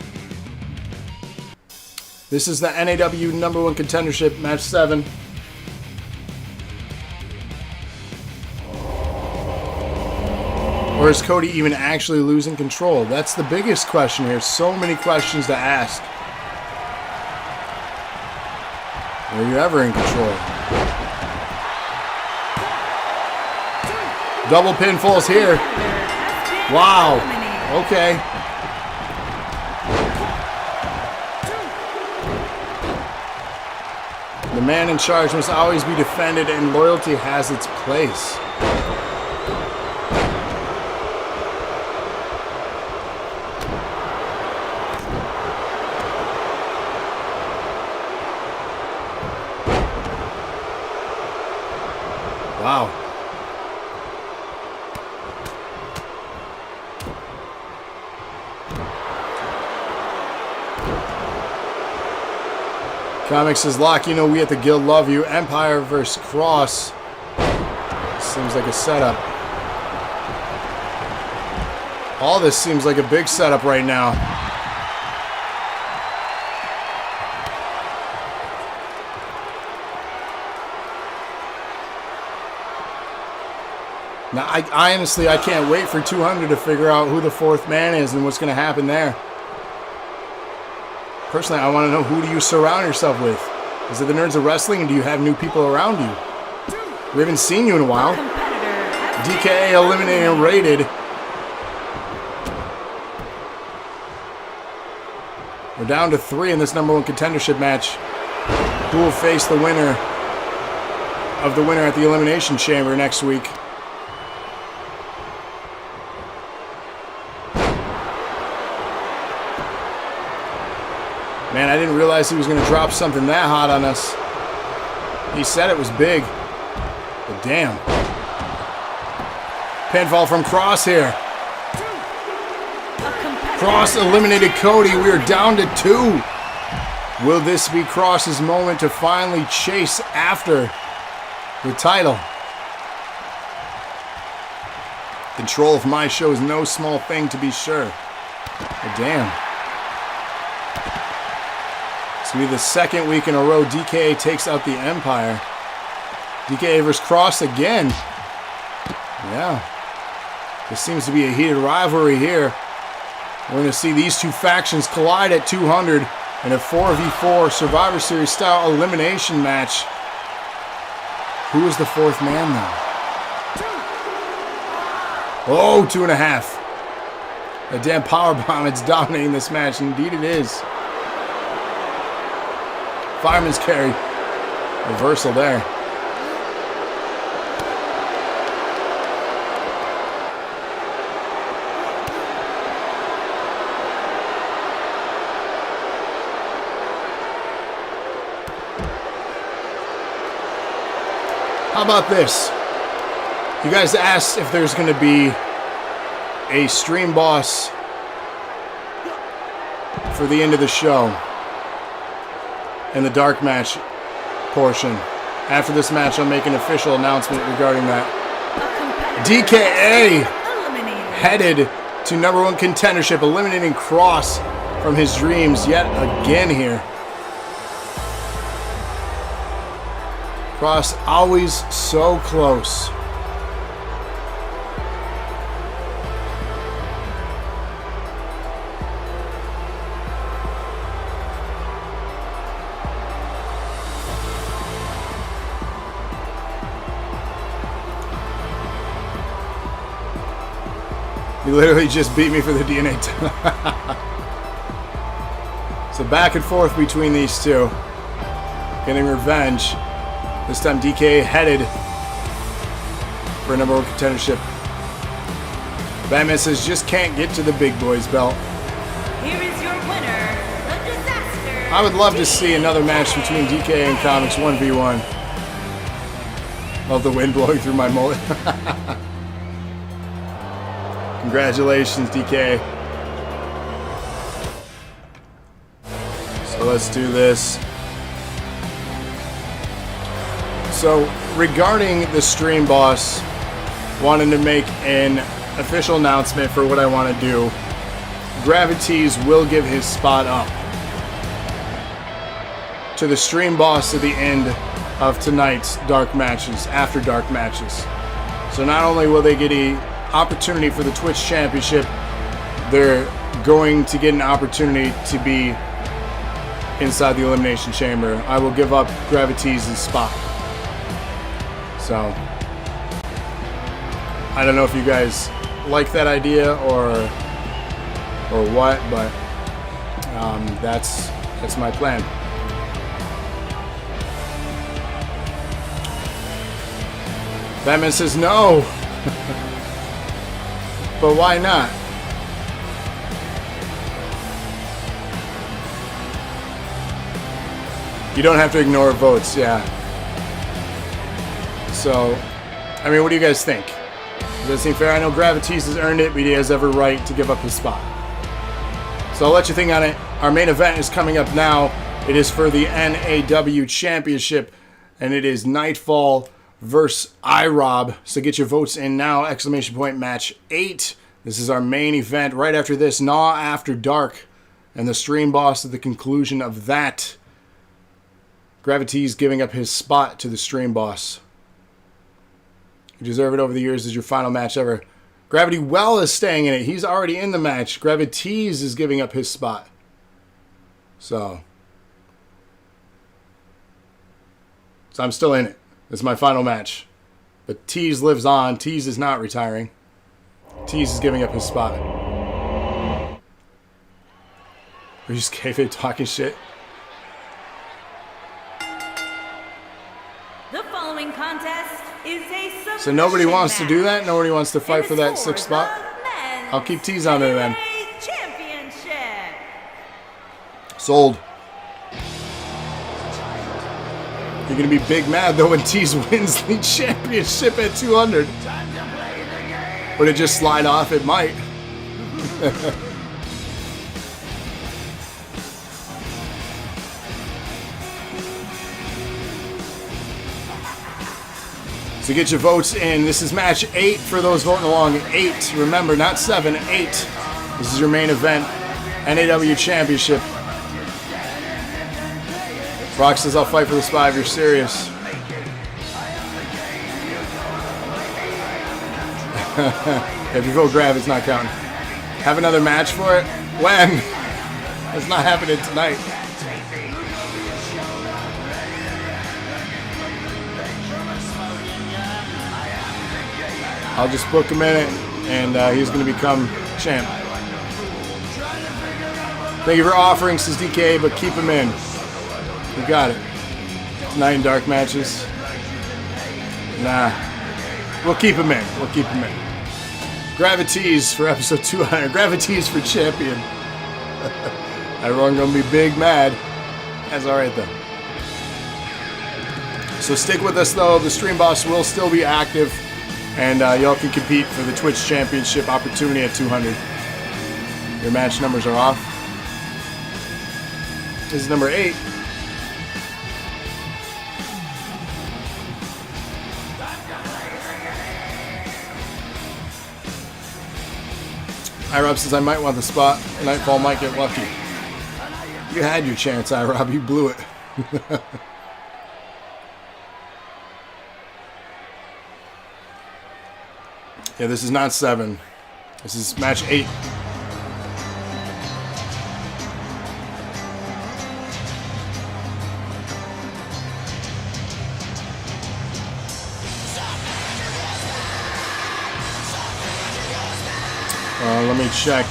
This is the NAW number 1 contendership, match 7. Or is Cody even actually losing control? That's the biggest question here. So many questions to ask. Are you ever in control? Double pinfalls here. Wow. Okay. The man in charge must always be defended, and loyalty has its place. Wow. Comics says, Locke, you know we at the Guild love you. Empire versus Cross. Seems like a setup. All this seems like a big setup right now. Now, I honestly, I can't wait for 200 to figure out who the 4th man is and what's going to happen there. Personally, I want to know, who do you surround yourself with? Is it the nerds of wrestling, and do you have new people around you? We haven't seen you in a while. DKA eliminated and rated. We're down to 3 in this number 1 contendership match. Who will face the winner of the winner at the Elimination Chamber next week? Man, I didn't realize he was going to drop something that hot on us. He said it was big. But damn. Pinfall from Cross here. Cross eliminated Cody. We are down to 2. Will this be Cross's moment to finally chase after the title? Control of my show is no small thing, to be sure. But damn. It's going to be the 2nd week in a row DKA takes out the Empire. DK versus Cross again. Yeah. This seems to be a heated rivalry here. We're going to see these two factions collide at 200 in a 4v4 Survivor Series style elimination match. Who is the fourth man now? Oh, 2.5. A damn powerbomb. It's dominating this match. Indeed it is. Fireman's carry. Reversal there. How about this? You guys asked if there's going to be a stream boss for the end of the show in the dark match portion. After this match, I'll make an official announcement regarding that. DKA headed to #1 contendership, eliminating Cross from his dreams yet again here. Cross always so close. He literally just beat me for the DNA. So back and forth between these two. Getting revenge. This time DK headed for a #1 contendership. Batman says just can't get to the big boys belt. Here is your winner, the Disaster. I would love to see another match between DK and Comics 1v1. Love the wind blowing through my mullet. Congratulations, DK. So let's do this. So regarding the stream boss, wanted to make an official announcement for what I want to do. Gravities will give his spot up to the stream boss at the end of tonight's dark matches, after dark matches. So not only will they get an opportunity for the Twitch Championship, they're going to get an opportunity to be inside the Elimination Chamber. I will give up Gravities' spot. So, I don't know if you guys like that idea or what, but that's my plan. Batman says no, but why not? You don't have to ignore votes, yeah. So, I mean, what do you guys think? Does that seem fair? I know Gravities has earned it, but he has every right to give up his spot. So I'll let you think on it. Our main event is coming up now. It is for the NAW Championship, and it is Nightfall versus iRob. So get your votes in now. Exclamation point match 8. This is our main event. Right after this, NAW After Dark, and the stream boss at the conclusion of that. Gravities giving up his spot to the stream boss. You deserve it over the years as your final match ever. Gravity Well is staying in it. He's already in the match. Gravities is giving up his spot. So I'm still in it. It's my final match. But Tease lives on. Tease is not retiring. Tease is giving up his spot. Are you just kayfabe talking shit? The following contest is a submission So nobody wants to do that? match. Nobody wants to fight for that 6th spot? Men's I'll keep Tease on there then. MMA Championship. Sold. You're going to be big mad though when Tease wins the championship at 200. Would it just slide off? It might. So get your votes in. This is match 8 for those voting along. 8. Remember, not 7, 8. This is your main event. NAW Championship. Brock says, I'll fight for the spot if you're serious. If you vote grab, it's not counting. Have another match for it? When? It's not happening tonight. I'll just book him in it, and he's going to become champ. Thank you for offering, says DK, but keep him in. You got it. Tonight in dark matches. Nah. We'll keep him in. We'll keep him in. Gravities for episode 200. Gravities for champion. Everyone gonna be big mad. That's alright though. So stick with us though. The Stream Boss will still be active. And y'all can compete for the Twitch Championship opportunity at 200. Your match numbers are off. This is number 8. iRob says I might want the spot. Nightfall might get lucky. You had your chance, iRob. You blew it. Yeah, this is not 7. This is match 8. Let me check.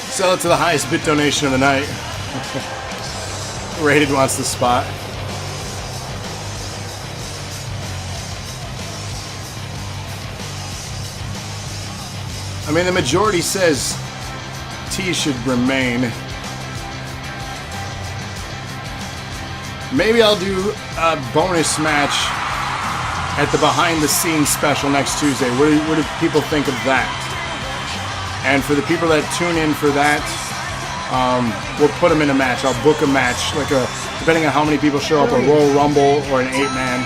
Sell it to the highest bit donation of the night. Rated wants the spot. I mean, the majority says T should remain. Maybe I'll do a bonus match at the behind-the-scenes special next Tuesday. What do people think of that? And for the people that tune in for that, we'll put them in a match. I'll book a match, like depending on how many people show up, a Royal Rumble or an 8-man.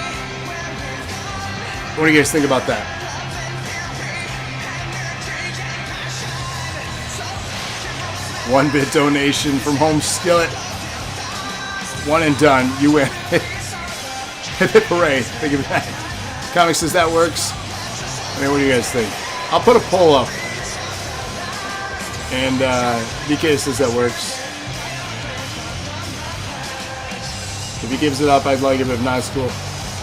What do you guys think about that? $1 donation from Home Skillet. One and done. You win. Hip hip hooray. Think of that. Comic says that works. I mean, what do you guys think? I'll put a poll up. And DK says that works. If he gives it up, I'd like it, but if not, it's cool.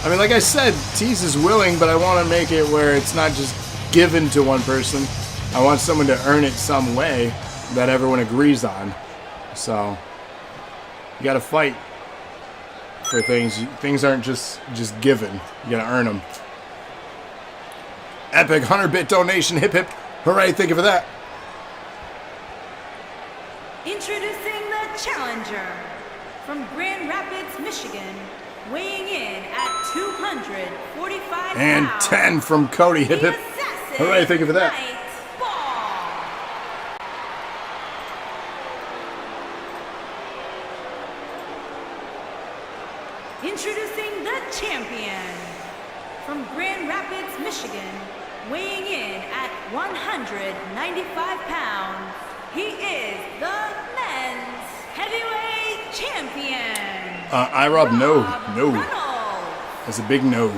I mean, like I said, Tease is willing, but I want to make it where it's not just given to one person. I want someone to earn it some way that everyone agrees on. So you gotta fight for things. Things aren't just given. You gotta earn them. Epic 100-bit donation. Hip hip hooray. Thank you for that. Introducing the challenger from Grand Rapids, Michigan, weighing in at 245 and pounds. 10 from Cody. Hip hip hooray. Thank you for that. Introducing the champion from Grand Rapids, Michigan, weighing in at 195 pounds. He is the men's heavyweight champion. iRob, no. Reynolds. That's a big no.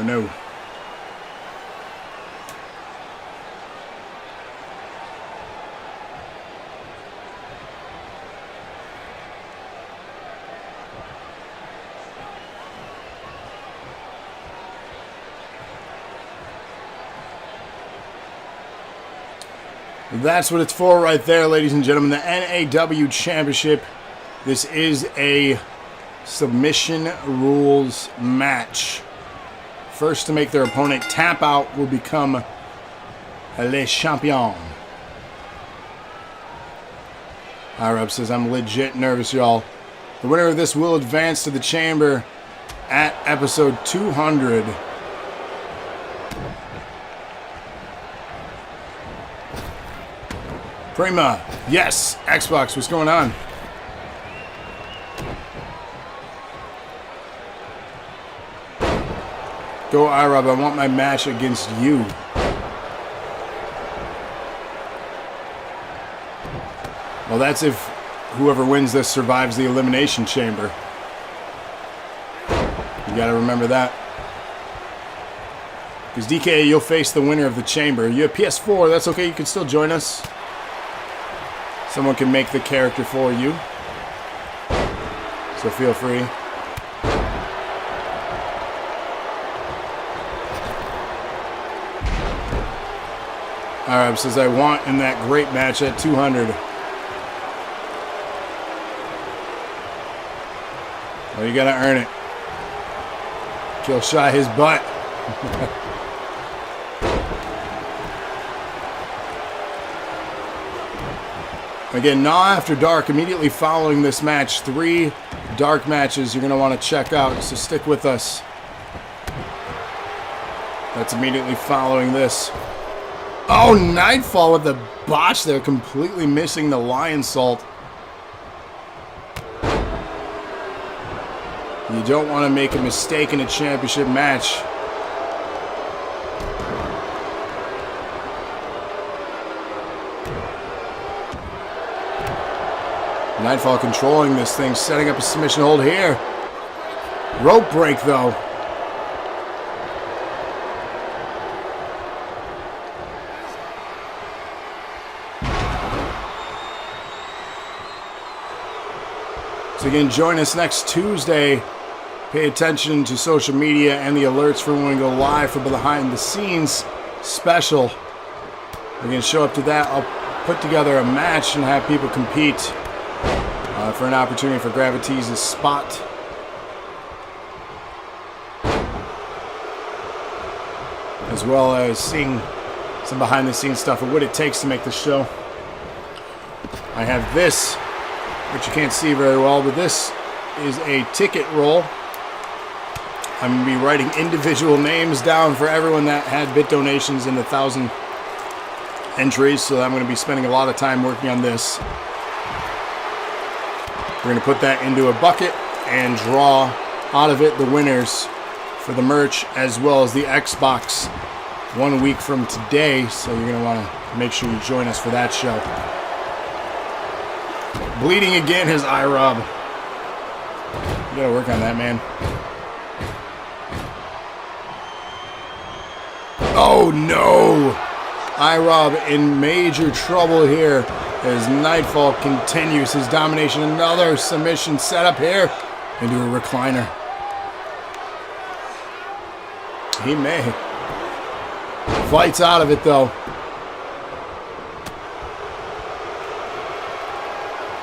No. That's what it's for right there, ladies and gentlemen. The NAW Championship. This is a submission rules match. First to make their opponent tap out will become le champion. iRob says, I'm legit nervous, y'all. The winner of this will advance to the chamber at episode 200. Prima, yes, Xbox, what's going on? Go, Irob. I want my match against you. Well, that's if whoever wins this survives the Elimination Chamber. You gotta remember that. Because DK, you'll face the winner of the Chamber. You have PS4, that's okay, you can still join us. Someone can make the character for you. So feel free. Alright, says I want in that great match at 200. Well, you gotta earn it. Kill Shy his butt. Again, NAW After Dark, immediately following this match. 3 dark matches you're going to want to check out, so stick with us. That's immediately following this. Oh, Nightfall with the botch there, completely missing the Lion Salt. You don't want to make a mistake in a championship match. Nightfall controlling this thing, setting up a submission hold here. Rope break, though. So again, join us next Tuesday. Pay attention to social media and the alerts for when we go live for the behind the scenes special. We're going to show up to that. I'll put together a match and have people compete for an opportunity for Gravity's spot. As well as seeing some behind the scenes stuff of what it takes to make the show. I have this, which you can't see very well, but this is a ticket roll. I'm going to be writing individual names down for everyone that had bit donations in the 1,000 entries, so I'm going to be spending a lot of time working on this. We're going to put that into a bucket and draw out of it the winners for the merch as well as the Xbox 1 week from today, so you're going to want to make sure you join us for that show. Bleeding again, his Irob. You got to work on that, man. Oh no! Irob in major trouble here as Nightfall continues his domination. Another submission setup here into a recliner. He may. Fights out of it though.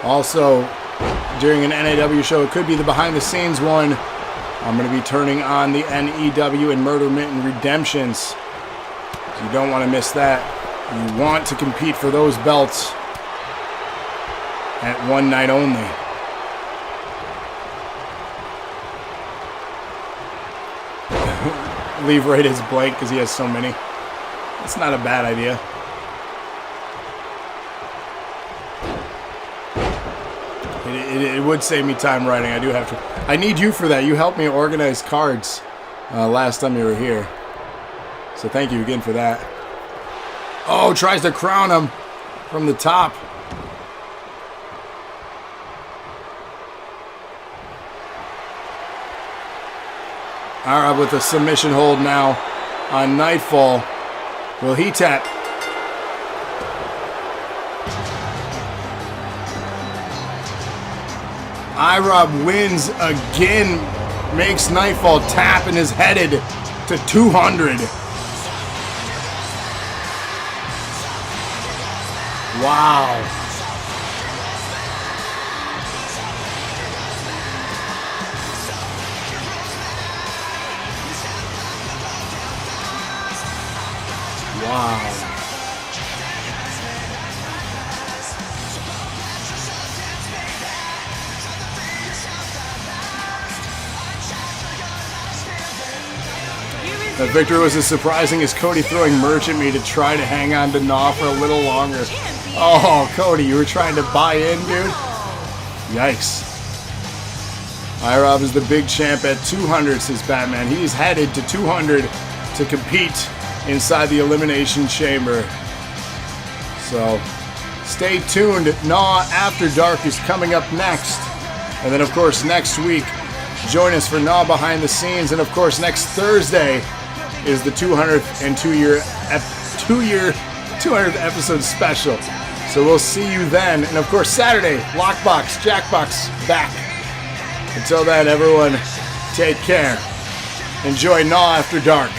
Also, during an NAW show, it could be the behind the scenes one. I'm going to be turning on the NEW and Murder Mitten Redemptions. You don't want to miss that. You want to compete for those belts at one night only. Leave Raid as blank because he has so many. It's not a bad idea. It would save me time writing. I do have to. I need you for that. You helped me organize cards last time you were here. So thank you again for that. Oh, tries to crown him from the top. Alright, with a submission hold now on Nightfall. Will he tap? Irob wins again. Makes Nightfall tap and is headed to 200. Wow. Wow. That victory was as surprising as Cody throwing merch at me to try to hang on to NAW for a little longer. Oh, Cody, you were trying to buy in, dude? Yikes. IROB is the big champ at 200, says Batman. He is headed to 200 to compete inside the Elimination Chamber. So stay tuned. NAW After Dark is coming up next. And then, of course, next week, join us for NAW Behind the Scenes. And, of course, next Thursday is the 200th and 200th episode special. So we'll see you then. And, of course, Saturday, Lockbox, Jackbox back. Until then, everyone, take care. Enjoy NAW After Dark.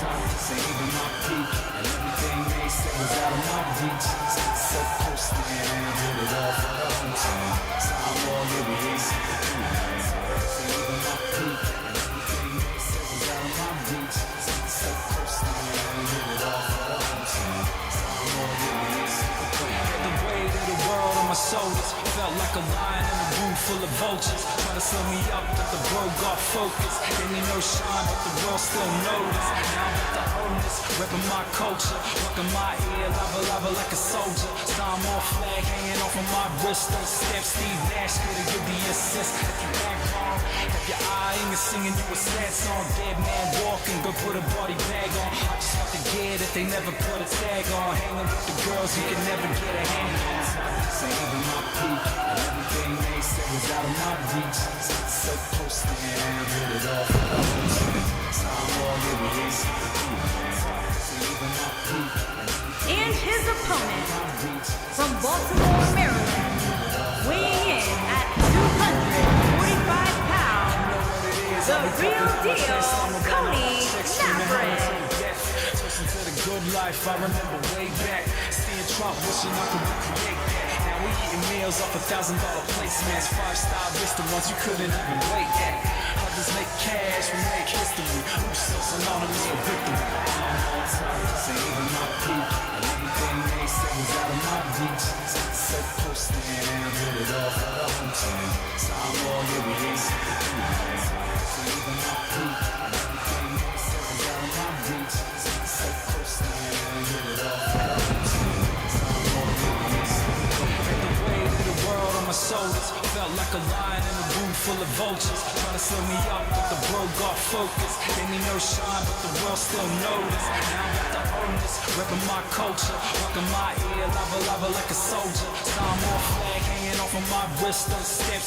top, this ain't even my peak. And everything they said was out of my reach. So close, man, did it all for the hometown. So I'm all in the ace. This ain't even my peak. And everything they said was out of my reach. So close, man, did it all for the hometown. So I'm all in the ace. The weight of the world on my shoulders felt like a lion in a room full of vultures. Try to slow me up, but the bro got focused. Gave me no shine, but the world still noticed. Now I'm at the oldness, repping my culture, rocking my ear, lava like a soldier. Star more flag hanging off of my wrist. Don't step, Steve Nash could've give the assist. If you act wrong, if your eye ain't singing you a sad song. Dead man walking, go put a body bag on. I just want the gear that they never put a tag on. Hanging with the girls you can never get a hand on. This ain't even my peak, and everything they said was out of my reach. So close, man, did it all for the hometown. So I'm all in the ace. This ain't even my peak, And his opponent, from Baltimore, Maryland, weighing in at 245 pounds, the real deal, Cody Maverick. Listen to the good life, I remember way back. Seeing Trump, wishing I could recreate that. Now we eating meals off $1,000 placemats. 5-star restaurants you couldn't even wait at. Others make cash, we make history. Who's so synonymous with victory? This ain't even my peak, and everything they said was out of my reach. So close, man, did it all for the hometown. So I'm all in the ace. This ain't even my peak, and everything they said was out of my reach. So close, man, did it all for the hometown. So I'm all in the ace. The weight of the world on my shoulders felt like a lion in a room full of vultures. Trying to slow me up, but the bro got focused. Gave me no shine, but the world still noticed. Now I'm at the oldness, repping my culture, rocking my ear, lava like a soldier. Star more flag hanging off of my wrist. Don't step.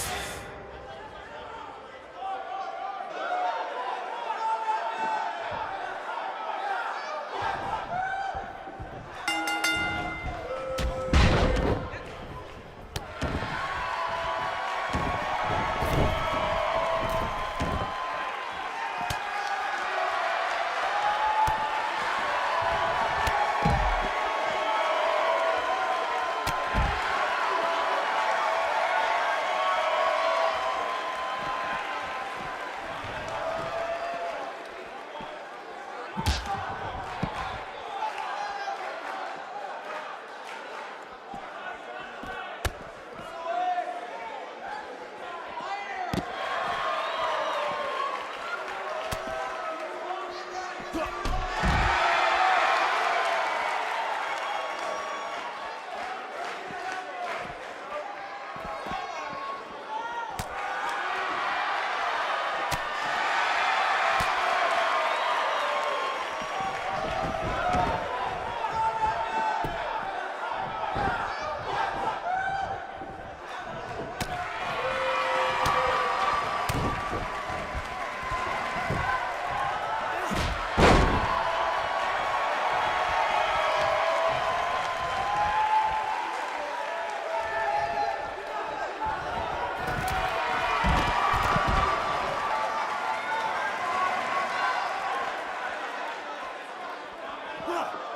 Huh.